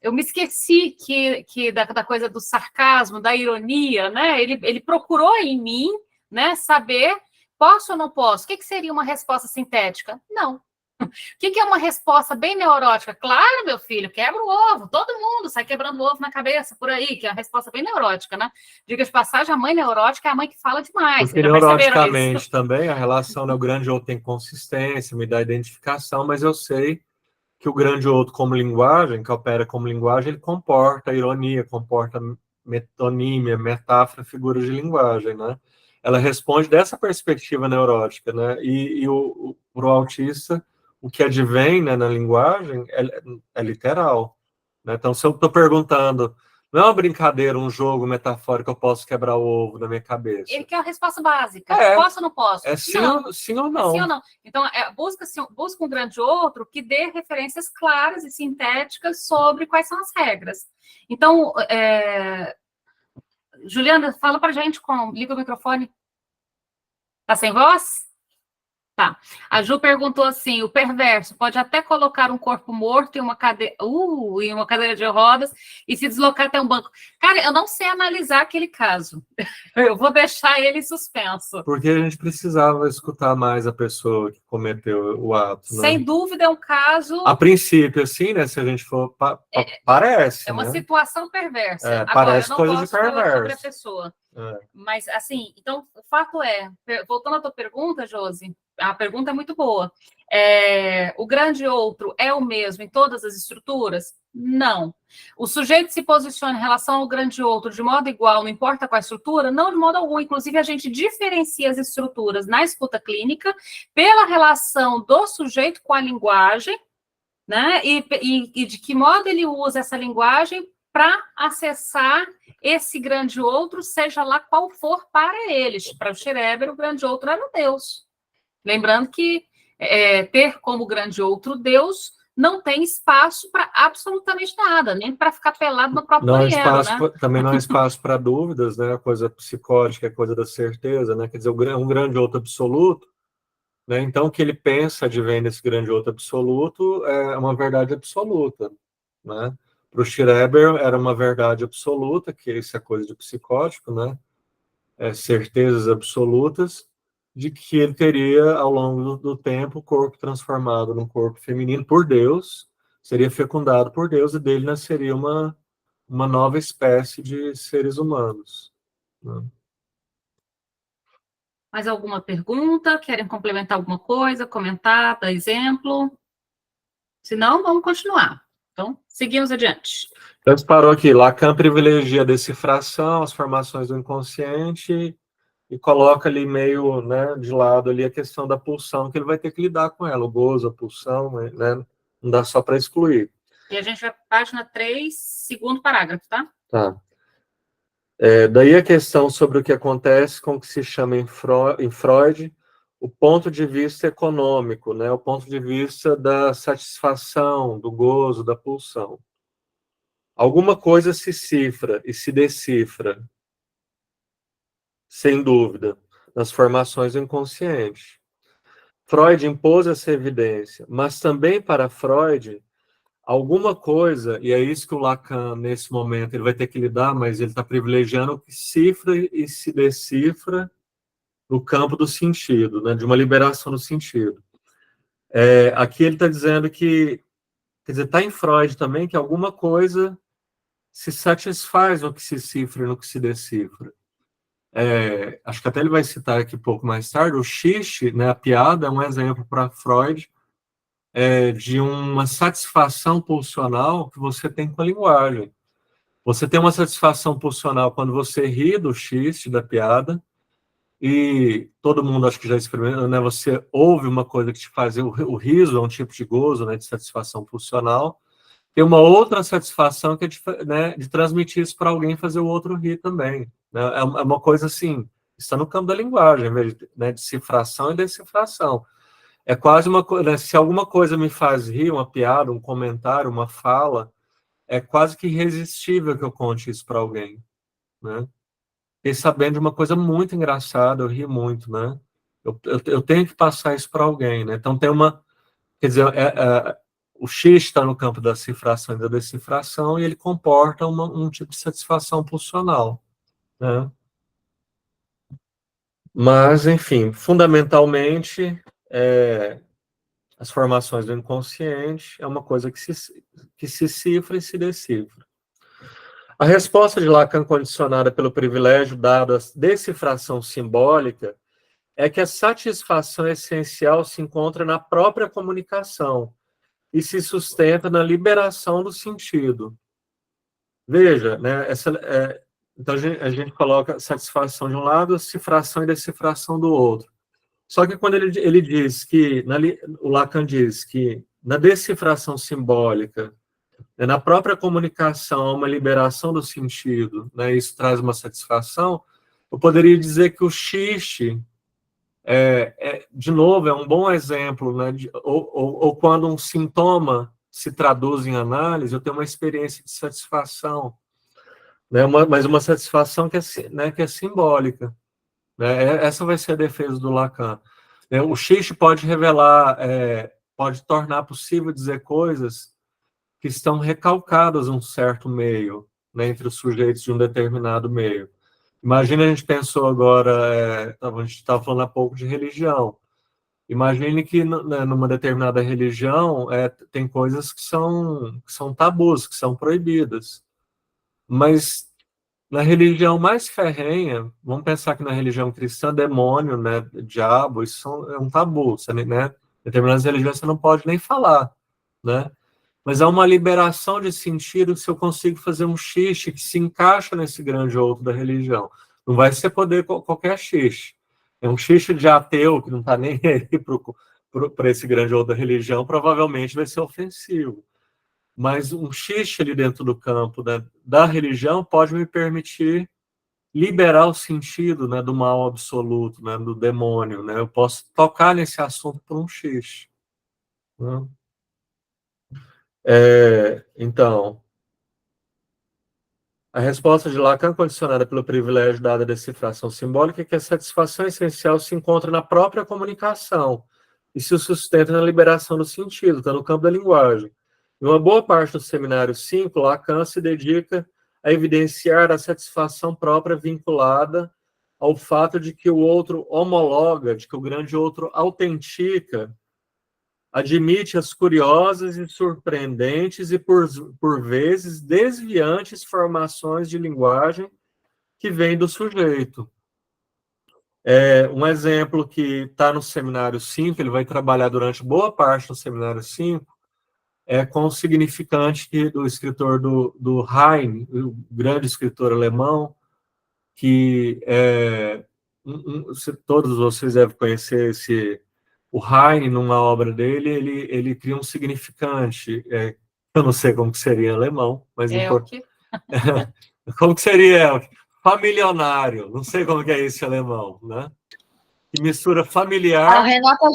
S1: eu me esqueci que da coisa do sarcasmo, da ironia, né? Ele procurou em mim, né, saber, posso ou não posso? O que seria uma resposta sintética? Não. O que é uma resposta bem neurótica? Claro, meu filho, quebra o ovo. Todo mundo sai quebrando o ovo na cabeça por aí, que é uma resposta bem neurótica, né? Diga de passagem, a mãe neurótica é a mãe que fala demais.
S2: Porque neuroticamente também a relação do grande outro tem consistência, me dá identificação, mas eu sei que o grande outro como linguagem, que opera como linguagem, ele comporta ironia, comporta metonímia, metáfora, figuras de linguagem, né? Ela responde dessa perspectiva neurótica, né? E pro autista, o que advém, né, na linguagem é literal, né? Então, se eu estou perguntando, não é uma brincadeira, um jogo metafórico, eu posso quebrar o ovo na minha cabeça.
S1: Ele quer a resposta básica. Posso ou não posso?
S2: É sim ou não?
S1: Sim ou não. Então, busca um grande outro que dê referências claras e sintéticas sobre quais são as regras. Então, Juliana, fala pra gente, liga o microfone. Tá sem voz? Tá. A Ju perguntou assim, o perverso pode até colocar um corpo morto em uma cadeira de rodas e se deslocar até um banco. Cara, eu não sei analisar aquele caso. Eu vou deixar ele em suspenso.
S2: Porque a gente precisava escutar mais a pessoa que cometeu o ato, né?
S1: Sem dúvida é um caso...
S2: A princípio, assim, né? Se a gente for... parece,
S1: é uma
S2: né?
S1: situação perversa. Agora,
S2: parece
S1: eu não
S2: coisa
S1: posso
S2: de perverso.
S1: falar sobre a pessoa. Mas, assim, então, o fato é... Voltando à tua pergunta, Josi, a pergunta é muito boa. O grande outro é o mesmo em todas as estruturas? Não. O sujeito se posiciona em relação ao grande outro de modo igual, não importa qual a estrutura? Não, de modo algum. Inclusive, a gente diferencia as estruturas na escuta clínica pela relação do sujeito com a linguagem, né? E de que modo ele usa essa linguagem para acessar esse grande outro, seja lá qual for para eles. Para o Schreber, o grande outro era o Deus. Lembrando que ter como grande outro Deus não tem espaço para absolutamente nada, nem para ficar pelado no próprio banheiro, né?
S2: Também não há espaço para dúvidas, né? A coisa psicótica, a coisa da certeza, né? Quer dizer, um grande outro absoluto, né? Então, o que ele pensa advém desse grande outro absoluto é uma verdade absoluta, né? Para o Schreber, era uma verdade absoluta, que isso é coisa de psicótico, né? Certezas absolutas, de que ele teria, ao longo do tempo, o corpo transformado num corpo feminino por Deus, seria fecundado por Deus, e dele nasceria uma nova espécie de seres humanos, né?
S1: Mais alguma pergunta? Querem complementar alguma coisa? Comentar, dar exemplo? Se não, vamos continuar. Então, seguimos adiante.
S2: Então, parou aqui. Lacan privilegia a decifração, as formações do inconsciente, e coloca ali meio, né, de lado ali a questão da pulsão, que ele vai ter que lidar com ela, o gozo, a pulsão, né? Não dá só para excluir.
S1: E a gente vai para a página 3, segundo parágrafo, tá?
S2: Tá. Daí a questão sobre o que acontece com o que se chama em Freud o ponto de vista econômico, né? O ponto de vista da satisfação, do gozo, da pulsão. Alguma coisa se cifra e se decifra, sem dúvida, nas formações do inconsciente. Freud impôs essa evidência, mas também para Freud, alguma coisa, e é isso que o Lacan, nesse momento, ele vai ter que lidar, mas ele está privilegiando o que cifra e se decifra no campo do sentido, né, de uma liberação do sentido. Aqui ele está dizendo que, quer dizer, está em Freud também, que alguma coisa se satisfaz no que se cifra e no que se decifra. Acho que até ele vai citar aqui um pouco mais tarde, o xixi, né, a piada, é um exemplo para Freud de uma satisfação pulsional que você tem com a linguagem. Você tem uma satisfação pulsional quando você ri do xiste, da piada, e todo mundo acho que já experimentou, né? Você ouve uma coisa que te faz... O riso é um tipo de gozo, né, de satisfação pulsional. Tem uma outra satisfação que é né, de transmitir isso para alguém e fazer o outro rir também. Né? É uma coisa assim, está no campo da linguagem, né, de cifração e decifração. É quase uma coisa, né, se alguma coisa me faz rir, uma piada, um comentário, uma fala, é quase que irresistível que eu conte isso para alguém, né? Fiquei sabendo de uma coisa muito engraçada, eu ri muito, né? Eu tenho que passar isso para alguém, né? Então tem uma, quer dizer, o X está no campo da cifração e da decifração e ele comporta um tipo de satisfação pulsional, né? Mas, enfim, fundamentalmente, as formações do inconsciente é uma coisa que se cifra e se decifra. A resposta de Lacan condicionada pelo privilégio dado à decifração simbólica é que a satisfação essencial se encontra na própria comunicação e se sustenta na liberação do sentido. Veja, né, então a gente coloca satisfação de um lado, cifração e decifração do outro. Só que quando ele diz que, o Lacan diz que na decifração simbólica, né, na própria comunicação, há uma liberação do sentido, né, isso traz uma satisfação, eu poderia dizer que o xiste, de novo, é um bom exemplo, né, ou quando um sintoma se traduz em análise, eu tenho uma experiência de satisfação, né, mas uma satisfação né, que é simbólica. Né, essa vai ser a defesa do Lacan. O xiste pode revelar, pode tornar possível dizer coisas que estão recalcadas num certo meio, né, entre os sujeitos de um determinado meio. Imagina, a gente pensou agora, a gente estava falando há pouco de religião. Imagine que né, numa determinada religião tem coisas que são tabus, que são proibidas. Mas na religião mais ferrenha, vamos pensar que na religião cristã, demônio, né, diabo, isso é um tabu. Você, né, determinadas religiões você não pode nem falar, né? Mas há uma liberação de sentido se eu consigo fazer um xiste que se encaixa nesse grande outro da religião. Não vai ser poder qualquer xiste. É um xiste de ateu que não está nem aí para esse grande outro da religião, provavelmente vai ser ofensivo. Mas um xiste ali dentro do campo da religião pode me permitir liberar o sentido, né, do mal absoluto, né, do demônio. Né? Eu posso tocar nesse assunto por um xiste. Né? Então, a resposta de Lacan, condicionada pelo privilégio dado à decifração simbólica, é que a satisfação essencial se encontra na própria comunicação e se sustenta na liberação do sentido, está no campo da linguagem. Em uma boa parte do seminário 5, Lacan se dedica a evidenciar a satisfação própria vinculada ao fato de que o outro homologa, de que o grande outro autentica, admite as curiosas e surpreendentes e, por vezes, desviantes formações de linguagem que vêm do sujeito. Um exemplo que está no seminário 5, ele vai trabalhar durante boa parte do seminário 5, com o significante do escritor do Heine, o grande escritor alemão, que todos vocês devem conhecer o Heine, numa obra dele, ele cria um significante, eu não sei como que seria em alemão, mas como que seria familionário, não sei como que é isso em alemão, né? Que mistura familiar...
S4: A Renata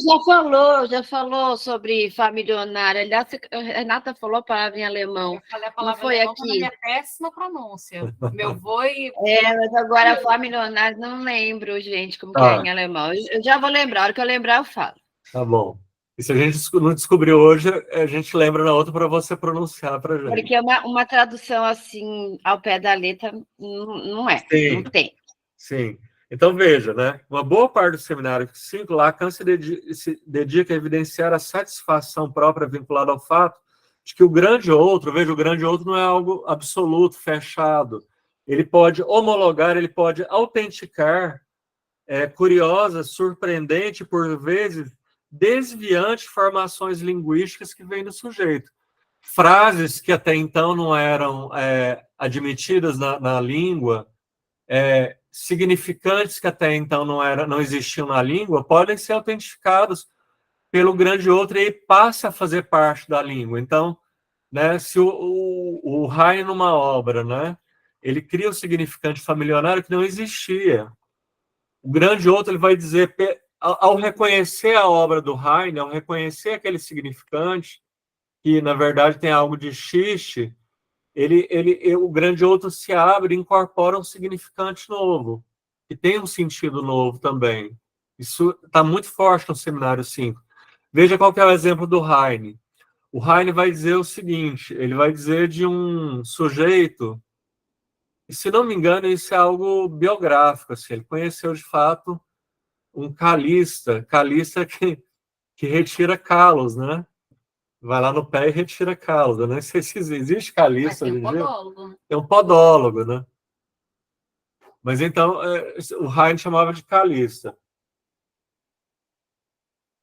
S4: já falou sobre familionário. Aliás, a Renata falou a palavra em alemão.
S1: Eu falei a palavra
S4: não foi
S1: alemão
S4: aqui.
S1: Na minha péssima pronúncia. Meu avô e...
S4: mas agora familionário, não lembro, gente, como que é em alemão. Eu já vou lembrar, a hora que eu lembrar, eu falo.
S2: Tá bom. E se a gente não descobriu hoje, a gente lembra na outra para você pronunciar para a gente.
S4: Porque uma tradução assim, ao pé da letra, não é.
S2: Sim,
S4: não tem.
S2: Sim. Então, veja, né? Uma boa parte do seminário 5, Lacan se dedica a evidenciar a satisfação própria vinculada ao fato de que o grande outro, veja, o grande outro não é algo absoluto, fechado. Ele pode homologar, ele pode autenticar, curiosa, surpreendente, por vezes, desviante de formações linguísticas que vêm do sujeito. Frases que até então não eram admitidas na língua, significantes que até então não existiam na língua, podem ser autentificados pelo grande outro e passa a fazer parte da língua. Então, né, se o Heine, numa obra, né, ele cria um significante familiar que não existia. O grande outro ele vai dizer, ao reconhecer a obra do Heine, ao reconhecer aquele significante, que na verdade tem algo de xiste, o grande outro se abre e incorpora um significante novo, que tem um sentido novo também. Isso está muito forte no Seminário 5. Veja qual que é o exemplo do Heine. O Heine vai dizer o seguinte, ele vai dizer de um sujeito, e se não me engano isso é algo biográfico, assim, ele conheceu de fato um calista que retira calos, né? Vai lá no pé e retira calos. Eu não sei se existe calista hoje em dia.
S1: Podólogo, né?
S2: É um podólogo, né? Mas então, o Heine chamava de calista.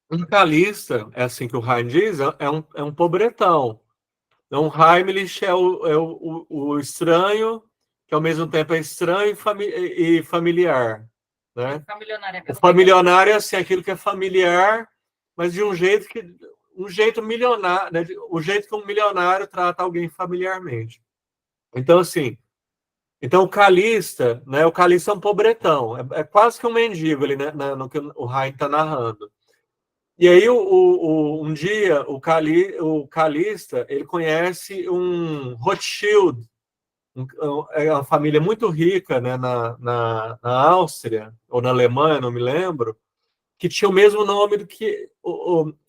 S2: Um calista, é assim que o Heine diz, é um pobretão. Então, Heimlich é o estranho, que ao mesmo tempo é estranho e familiar. Né? O familionário é assim, aquilo que é familiar, mas de um jeito milionário, né? O jeito que um milionário trata alguém familiarmente. Então, assim, o calista, né? O calista é um pobretão, é quase que um mendigo ali, né? No que o Heine está narrando. E aí, um dia, o calista, ele conhece um Rothschild, é uma família muito rica, né, na Áustria, ou na Alemanha, não me lembro, que tinha o mesmo nome do que,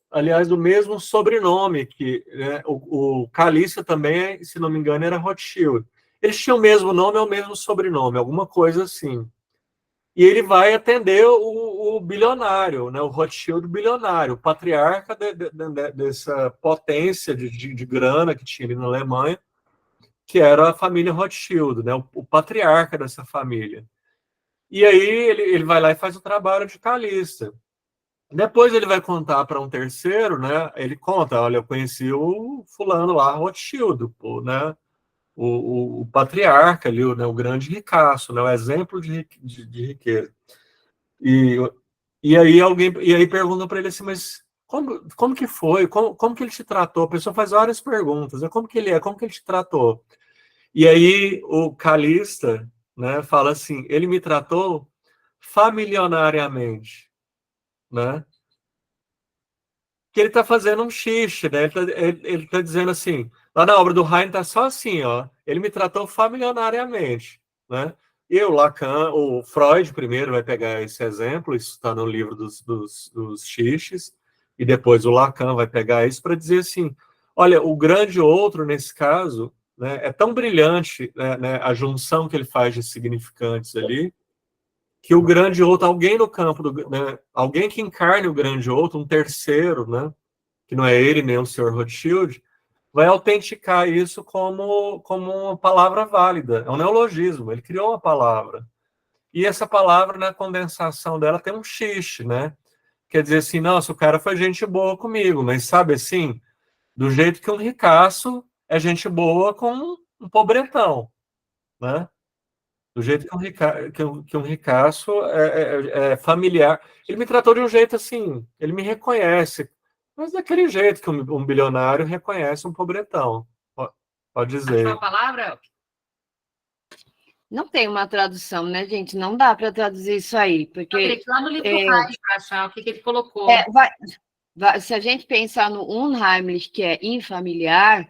S2: aliás, o mesmo sobrenome, que né, o calista também, se não me engano, era Rothschild. Eles tinham o mesmo nome ou o mesmo sobrenome, alguma coisa assim. E ele vai atender o bilionário, né, o Rothschild bilionário, o patriarca dessa potência de grana que tinha ali na Alemanha, que era a família Rothschild, né, o patriarca dessa família. E aí ele vai lá e faz o trabalho de calista. Depois ele vai contar para um terceiro, né? Ele conta, olha, eu conheci o fulano lá, Rothschild, né? O patriarca ali, né? O grande ricaço, né? O exemplo de riqueza. E aí perguntam para ele assim, mas como que foi? Como que ele te tratou? A pessoa faz várias perguntas, né? Como que ele é? Como que ele te tratou? E aí o calista, né, fala assim, ele me tratou familiarmente, né? Que ele está fazendo um xiste, né? Ele tá dizendo assim, lá na obra do Heine está só assim, ó, ele me tratou familiarmente, né? E o Lacan, o Freud primeiro vai pegar esse exemplo, isso está no livro dos xistes, e depois o Lacan vai pegar isso para dizer assim, olha, o grande outro, nesse caso, né, é tão brilhante, né, a junção que ele faz de significantes ali, que o grande outro, alguém no campo, né, alguém que encarne o grande outro, um terceiro, né, que não é ele nem o Sr. Rothschild, vai autenticar isso como uma palavra válida. É um neologismo, ele criou uma palavra. E essa palavra, na condensação dela, tem um xiste, né? Quer dizer assim, nossa, o cara foi gente boa comigo, mas sabe assim, do jeito que um ricaço é gente boa com um pobretão, né? Do jeito que um ricaço é familiar. Ele me tratou de um jeito assim, ele me reconhece, mas daquele jeito que um bilionário reconhece um pobretão. Pode dizer.
S1: A palavra?
S4: Não tem uma tradução, né, gente? Não dá para traduzir isso aí, porque
S1: Lá no livro do Heine, para achar o que ele colocou.
S4: Se a gente pensar no Unheimlich, que é infamiliar,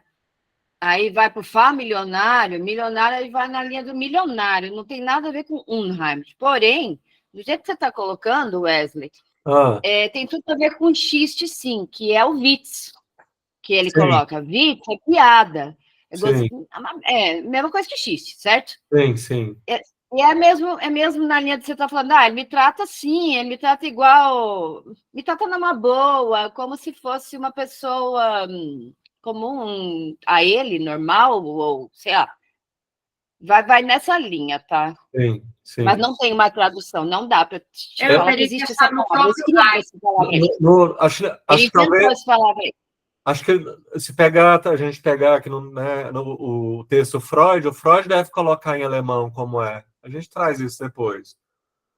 S4: aí vai para o familionário, milionário, aí vai na linha do milionário, não tem nada a ver com Unheimlich. Porém, do jeito que você está colocando, Wesley, tem tudo a ver com xiste, sim, que é o Witz, que ele coloca. Witz é piada. Mesma coisa que xiste, certo?
S2: Sim.
S4: E é mesmo na linha de você estar falando, ele me trata assim, ele me trata igual, me trata numa boa, como se fosse uma pessoa comum a ele, normal, ou sei lá. vai nessa linha, tá?
S2: Sim, sim.
S4: Mas não tem uma tradução, não dá para te
S1: Eu
S4: falar que
S1: teria que
S4: existe
S1: achar
S4: essa
S1: no
S4: palavra.
S1: próprio
S4: Ele escreveu essa palavra aí.
S2: Acho
S4: Ele
S2: que
S4: inventou
S2: talvez,
S4: essa palavra aí.
S2: acho que se a gente pegar aqui no texto Freud, o Freud deve colocar em alemão como é. A gente traz isso depois.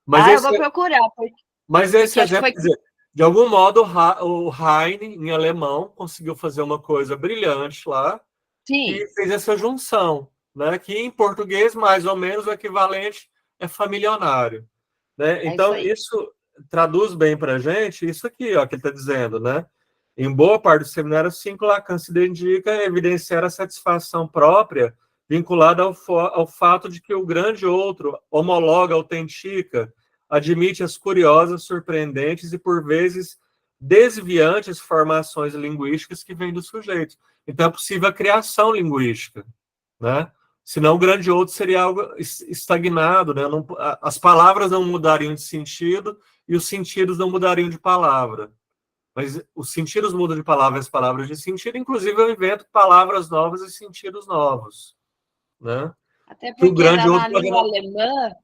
S2: Mas
S4: Eu vou procurar,
S2: esse
S4: porque acho que
S2: exemplo,
S4: foi...
S2: quer dizer, de algum modo, o Heine, em alemão, conseguiu fazer uma coisa brilhante lá
S4: Sim,
S2: e fez essa junção, né? Que em português, mais ou menos, o equivalente é familionário. Né?
S4: é isso
S2: Então,
S4: aí.
S2: isso traduz bem para a gente isso aqui, ó, que ele está dizendo, né? Em boa parte do seminário 5, Lacan se dedica a evidenciar a satisfação própria vinculada ao fato de que o grande outro homologa, autentica, admite as curiosas, surpreendentes e, por vezes, desviantes formações linguísticas que vêm do sujeito. Então, é possível a criação linguística, né? Senão o grande outro seria algo estagnado, né? Não, as palavras não mudariam de sentido e os sentidos não mudariam de palavra. Mas os sentidos mudam de palavra e as palavras de sentido, inclusive eu invento palavras novas e sentidos novos, né?
S4: Até
S2: Que o
S4: porque
S2: grande
S4: na
S2: outro pode
S4: língua
S2: não...
S4: alemã,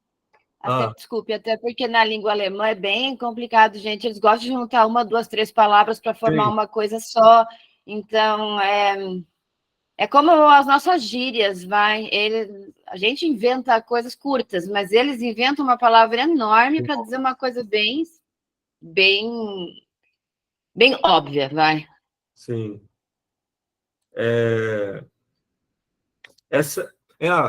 S2: Ah,
S4: desculpe, até porque na língua alemã é bem complicado, gente. Eles gostam de juntar uma, duas, três palavras para formar
S2: sim,
S4: uma coisa só. Então, é como as nossas gírias, a gente inventa coisas curtas, mas eles inventam uma palavra enorme para dizer uma coisa bem, bem óbvia, vai.
S2: sim.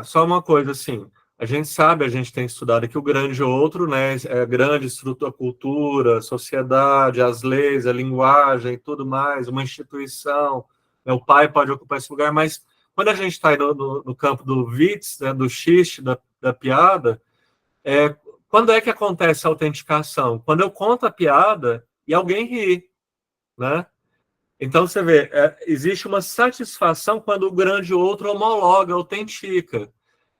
S2: Só uma coisa assim, a gente sabe, a gente tem estudado que o grande outro, né, é a grande estrutura, a cultura, a sociedade, as leis, a linguagem, tudo mais, uma instituição, né, o pai pode ocupar esse lugar, mas quando a gente está aí no campo do Witz, né, do xiste, da piada, quando é que acontece a autenticação? Quando eu conto a piada e alguém ri, né? Então, você vê, existe uma satisfação quando o grande outro homologa, autentica.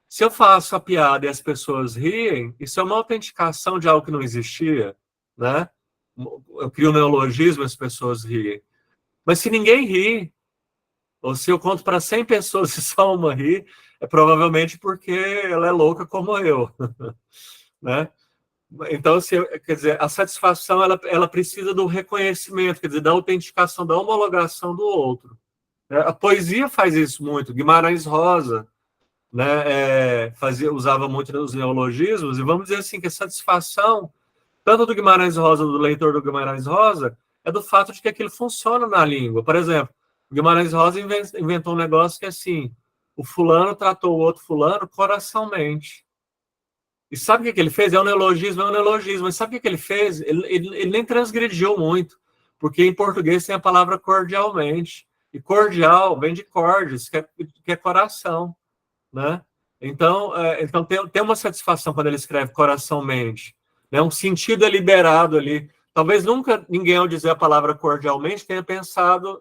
S2: Se eu faço a piada e as pessoas riem, isso é uma autenticação de algo que não existia, né? Eu crio um neologismo e as pessoas riem. Mas se ninguém ri, ou se eu conto para 100 pessoas e só uma ri, é provavelmente porque ela é louca como eu, né? Então, quer dizer, a satisfação ela precisa do reconhecimento, quer dizer, da autenticação, da homologação do outro. A poesia faz isso muito. Guimarães Rosa, né, usava muito os neologismos, e vamos dizer assim, que a satisfação, tanto do Guimarães Rosa, do leitor do Guimarães Rosa, é do fato de que aquilo funciona na língua. Por exemplo, o Guimarães Rosa inventou um negócio que é assim, o fulano tratou o outro fulano coraçãomente. E sabe o que ele fez? É um neologismo, mas sabe o que ele fez? Ele nem transgrediu muito, porque em português tem a palavra cordialmente, e cordial vem de cordes, que é coração, né? Então tem uma satisfação quando ele escreve coração-mente, né? Um sentido é liberado ali. Talvez nunca ninguém, ao dizer a palavra cordialmente, tenha pensado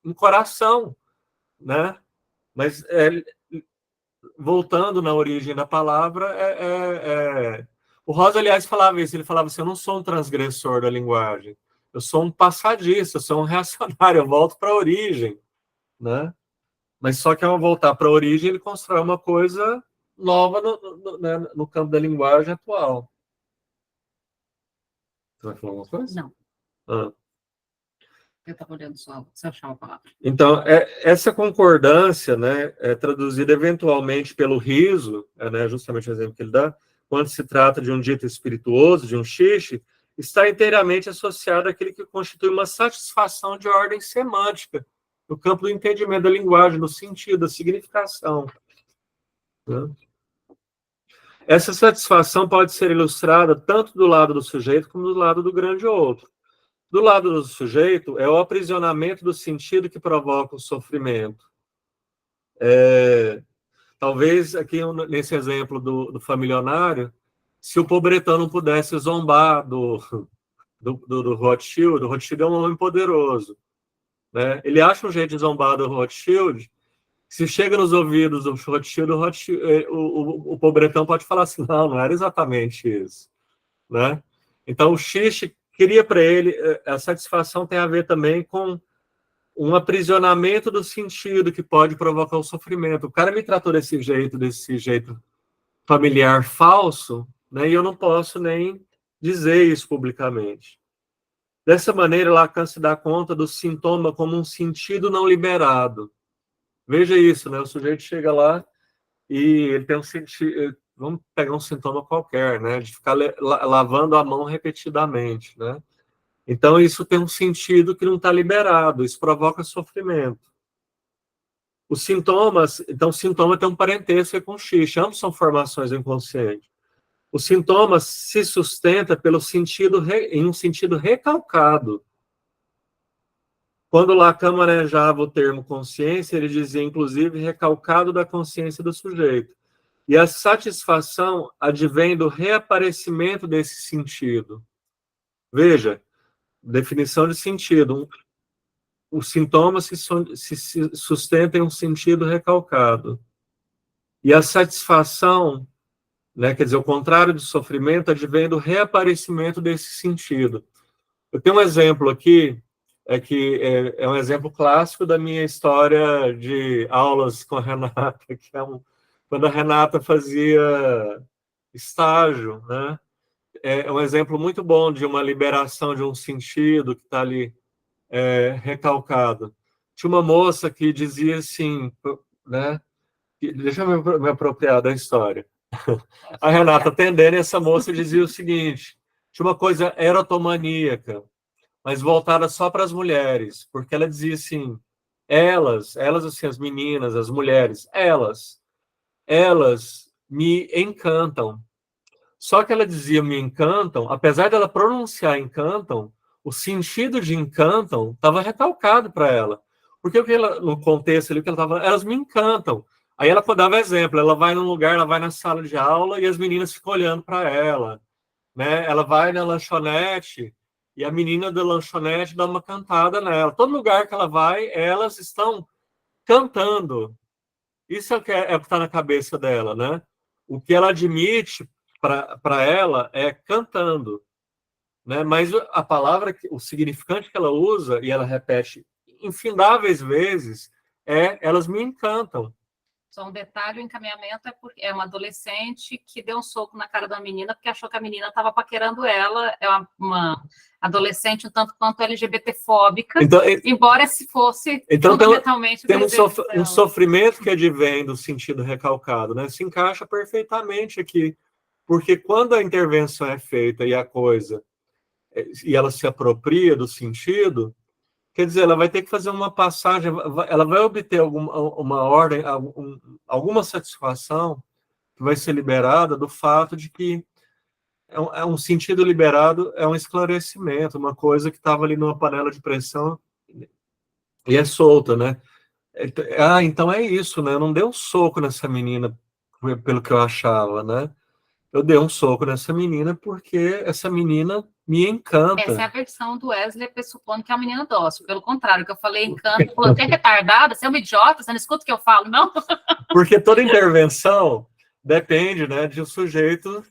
S2: em coração, né? Mas voltando na origem da palavra, o Rosa, aliás, falava isso. Ele falava assim: eu não sou um transgressor da linguagem, eu sou um passadista, eu sou um reacionário, eu volto para a origem, né? Mas só que ao voltar para a origem, ele constrói uma coisa nova no campo da linguagem atual. Você vai falar alguma coisa?
S1: Não.
S2: Ah.
S1: Eu estava olhando só se eu achava a palavra.
S2: Então, essa concordância, né, é traduzida eventualmente pelo riso, né, justamente o exemplo que ele dá, quando se trata de um dito espirituoso, de um xixi, está inteiramente associado àquele que constitui uma satisfação de ordem semântica, no campo do entendimento da linguagem, no sentido, da significação. Né? Essa satisfação pode ser ilustrada tanto do lado do sujeito como do lado do grande outro. Do lado do sujeito, é o aprisionamento do sentido que provoca o sofrimento. Talvez aqui nesse exemplo do familionário, se o pobretão não pudesse zombar do Rothschild, o Rothschild é um homem poderoso, né? Ele acha um jeito de zombar do Rothschild, se chega nos ouvidos do Rothschild, o pobretão pode falar assim: não era exatamente isso, né? Então o Xixi queria para ele, a satisfação tem a ver também com um aprisionamento do sentido que pode provocar o sofrimento. O cara me tratou desse jeito familiar falso, né, e eu não posso nem dizer isso publicamente. Dessa maneira, Lacan se dá conta do sintoma como um sentido não liberado. Veja isso, né? O sujeito chega lá e ele tem um sentido... Vamos pegar um sintoma qualquer, né? De ficar lavando a mão repetidamente, né? Então, isso tem um sentido que não está liberado. Isso provoca sofrimento. Os sintomas... Então, o sintoma tem um parentesco com o xixi. Ambos são formações inconscientes. O sintoma se sustenta pelo sentido, em um sentido recalcado. Quando Lacan manejava o termo consciência, ele dizia, inclusive, recalcado da consciência do sujeito. E a satisfação advém do reaparecimento desse sentido. Veja, definição de sentido. O sintoma se sustenta em um sentido recalcado. E a satisfação, né, quer dizer, o contrário do sofrimento, advém do reaparecimento desse sentido. Eu tenho um exemplo aqui, é um exemplo clássico da minha história de aulas com a Renata, que é quando a Renata fazia estágio, né? É um exemplo muito bom de uma liberação de um sentido que está ali recalcado. Tinha uma moça que dizia assim, né? Deixa eu me apropriar da história. A Renata atendendo, essa moça dizia o seguinte, tinha uma coisa erotomaníaca, mas voltada só para as mulheres, porque ela dizia assim, elas assim, as meninas, as mulheres, elas me encantam. Só que ela dizia me encantam, apesar dela pronunciar encantam, o sentido de encantam estava recalcado para ela. Porque no contexto ali, que ela estava, elas me encantam. Aí ela dava exemplo, ela vai num lugar, ela vai na sala de aula e as meninas ficam olhando para ela, né? Ela vai na lanchonete e a menina da lanchonete dá uma cantada nela. Todo lugar que ela vai, elas estão cantando. Isso é o que está na cabeça dela, né? O que ela admite para ela é cantando, né? Mas a palavra, o significante que ela usa, e ela repete infindáveis vezes, elas me encantam.
S1: Só um detalhe, o encaminhamento é uma adolescente que deu um soco na cara da menina porque achou que a menina estava paquerando ela. É uma adolescente um tanto quanto LGBT-fóbica, então, embora se fosse fundamentalmente...
S2: Tem um sofrimento que advém do sentido recalcado, né? Se encaixa perfeitamente aqui. Porque quando a intervenção é feita e a coisa... e ela se apropria do sentido... Quer dizer, ela vai ter que fazer uma passagem, ela vai obter uma ordem, alguma satisfação que vai ser liberada do fato de que é um sentido liberado, é um esclarecimento, uma coisa que estava ali numa panela de pressão e é solta, né? Então é isso, né? Eu não dei um soco nessa menina pelo que eu achava, né? Eu dei um soco nessa menina porque essa menina me encanta.
S1: Essa é a versão do Wesley pressupondo que é uma menina dócil. Pelo contrário, que eu falei encanto, você é retardada, você é uma idiota, você não escuta o que eu falo, não?
S2: Porque toda intervenção depende, né, de o sujeito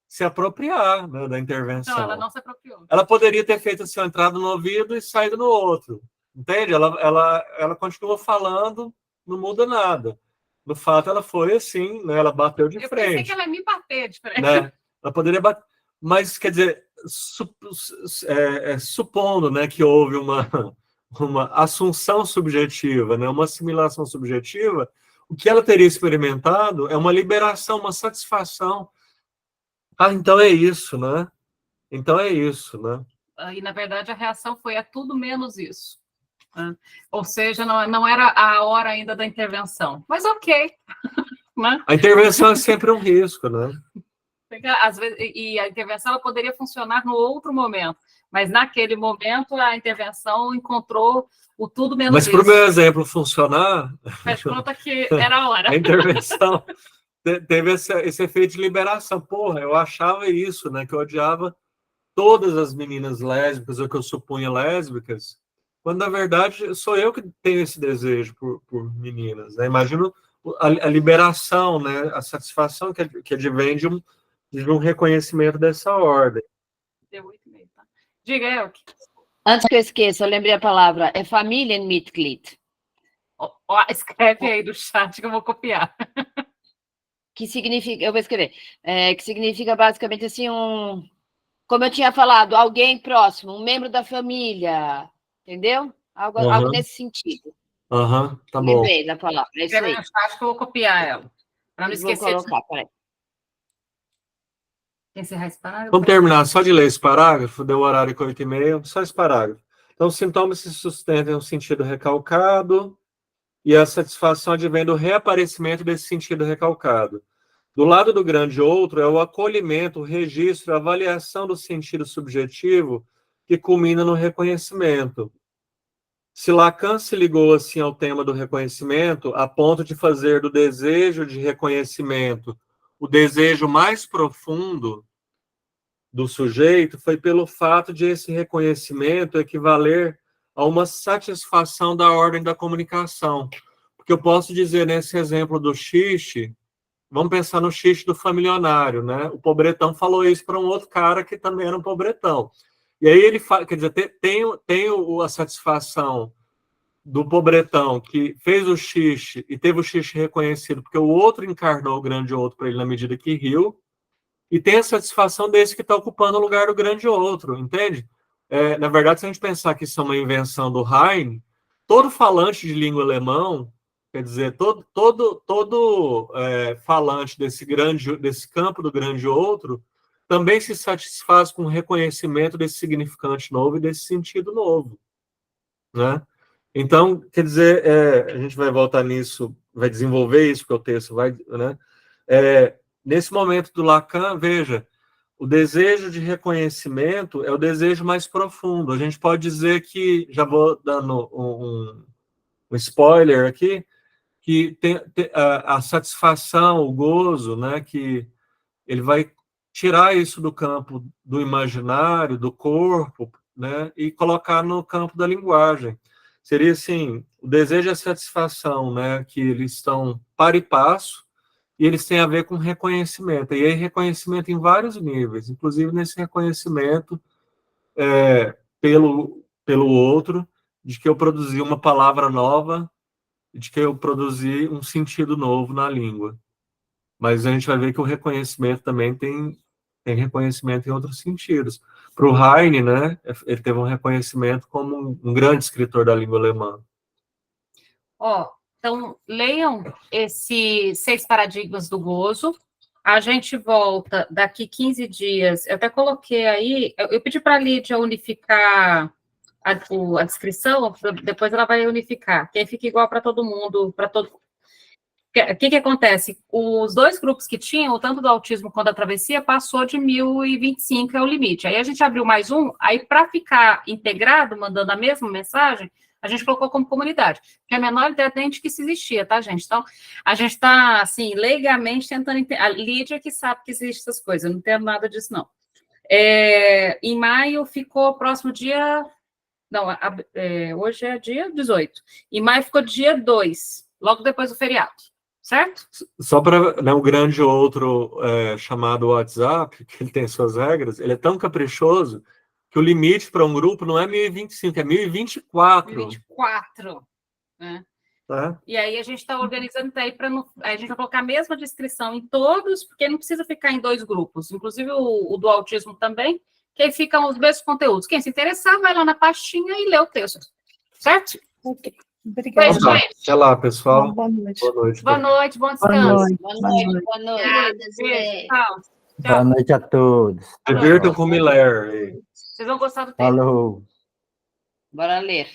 S2: se apropriar, né, da intervenção.
S1: Não, ela não se apropriou.
S2: Ela poderia ter feito assim, entrado no ouvido e saído no outro. Entende? Ela continua falando, não muda nada. No fato, ela foi assim, né? Ela bateu de frente. Eu
S1: pensei que ela ia me bater de frente.
S2: Né? Ela poderia bater. Mas, quer dizer, supondo, né, que houve uma assunção subjetiva, né, uma assimilação subjetiva, o que ela teria experimentado é uma liberação, uma satisfação. Então é isso, né? Então é isso, né?
S1: E, na verdade, a reação foi tudo menos isso. Ou seja, não era a hora ainda da intervenção. Mas ok. Né?
S2: A intervenção é sempre um risco, né?
S1: Às vezes, e a intervenção ela poderia funcionar no outro momento, mas naquele momento a intervenção encontrou o tudo menos
S2: mas
S1: isso.
S2: Mas para o meu exemplo funcionar...
S1: Faz conta que era a hora.
S2: A intervenção teve esse efeito de liberação. Porra, eu achava isso, né? Que eu odiava todas as meninas lésbicas, ou que eu supunha lésbicas, quando, na verdade, sou eu que tenho esse desejo por meninas. Né? Imagino a liberação, né? A satisfação que advém de um reconhecimento dessa ordem.
S1: Deu 8,5, tá? Diga, Elke.
S4: Antes que eu esqueça, eu lembrei a palavra, é Familienmitglied,
S1: Ó, escreve aí no chat que eu vou copiar.
S4: que significa, eu vou escrever, que significa basicamente assim, como eu tinha falado, alguém próximo, um membro da família, entendeu? Algo
S2: Aham,
S4: nesse sentido.
S2: aham, tá bom.
S4: Lembrei da palavra, é isso
S1: Escreve
S4: aí.
S1: no chat que eu vou copiar ela. Para não
S4: Vou
S1: esquecer de
S4: colocar, peraí.
S1: encerrar esse parágrafo.
S2: Vamos terminar só de ler esse parágrafo, deu horário com 8h30, só esse parágrafo. Então, os sintomas se sustentam em um sentido recalcado e a satisfação advém do reaparecimento desse sentido recalcado. Do lado do grande outro é o acolhimento, o registro, a avaliação do sentido subjetivo que culmina no reconhecimento. Se Lacan se ligou assim ao tema do reconhecimento, a ponto de fazer do desejo de reconhecimento o desejo mais profundo do sujeito, foi pelo fato de esse reconhecimento equivaler a uma satisfação da ordem da comunicação. Porque eu posso dizer nesse exemplo do xixi, vamos pensar no xixi do familionário, né? O pobretão falou isso para um outro cara que também era um pobretão. E aí ele fala, quer dizer, tem a satisfação do pobretão que fez o xixi e teve o xixi reconhecido, porque o outro encarnou o grande outro para ele na medida que riu, e tem a satisfação desse que está ocupando o lugar do grande outro, entende? Na verdade, se a gente pensar que isso é uma invenção do Heine, todo falante de língua alemão, quer dizer, todo falante desse campo do grande outro, também se satisfaz com o reconhecimento desse significante novo e desse sentido novo, né? Então, quer dizer, a gente vai voltar nisso, vai desenvolver isso, porque o texto vai, né? Nesse momento do Lacan, veja, o desejo de reconhecimento é o desejo mais profundo. A gente pode dizer que, já vou dando um spoiler aqui, que tem a satisfação, o gozo, né, que ele vai tirar isso do campo do imaginário, do corpo, né, e colocar no campo da linguagem. Seria assim, o desejo e a satisfação, né, que eles estão par e passo, e eles têm a ver com reconhecimento. E aí, reconhecimento em vários níveis, inclusive nesse reconhecimento pelo outro, de que eu produzi uma palavra nova, de que eu produzi um sentido novo na língua. Mas a gente vai ver que o reconhecimento também tem reconhecimento em outros sentidos. Para o Heine, né, ele teve um reconhecimento como um grande escritor da língua alemã.
S1: Ó, então, leiam esses 6 paradigmas do gozo. A gente volta daqui 15 dias. Eu até coloquei aí, eu pedi para a Lídia unificar a descrição, depois ela vai unificar, que aí fica igual para todo mundo, para todo. O que acontece? Os 2 grupos que tinham, tanto do autismo quanto da travessia, passou de 1025, é o limite. Aí a gente abriu mais um, aí para ficar integrado, mandando a mesma mensagem, a gente colocou como comunidade. Que é a menor ideia de que isso existia, tá, gente? Então, a gente está, assim, leigamente tentando entender. A Lídia que sabe que existem essas coisas, eu não entendo nada disso, não. Em maio ficou próximo dia... Não, hoje é dia 18. Em maio ficou dia 2, logo depois do feriado. Certo?
S2: Só para, né, um grande outro chamado WhatsApp, que ele tem suas regras, ele é tão caprichoso que o limite para um grupo não é 1025, é 1024.
S1: 1024, né?
S2: Tá?
S1: E aí a gente está organizando aí para a gente vai colocar a mesma descrição em todos, porque não precisa ficar em 2 grupos, inclusive o do autismo também, que aí ficam os mesmos conteúdos. Quem se interessar, vai lá na pastinha e lê o texto. Certo?
S5: Ok. Obrigada.
S1: Beijo, gente.
S2: Até lá, pessoal.
S5: Boa noite.
S2: Boa noite.
S1: Boa noite, bom
S5: Boa
S1: descanso.
S5: noite.
S4: Boa noite, boa noite.
S1: Obrigada, beijo, tchau.
S6: Boa noite a todos.
S2: Divirtam com o Miller.
S1: Vocês vão gostar do texto.
S6: Falou.
S4: Bora ler.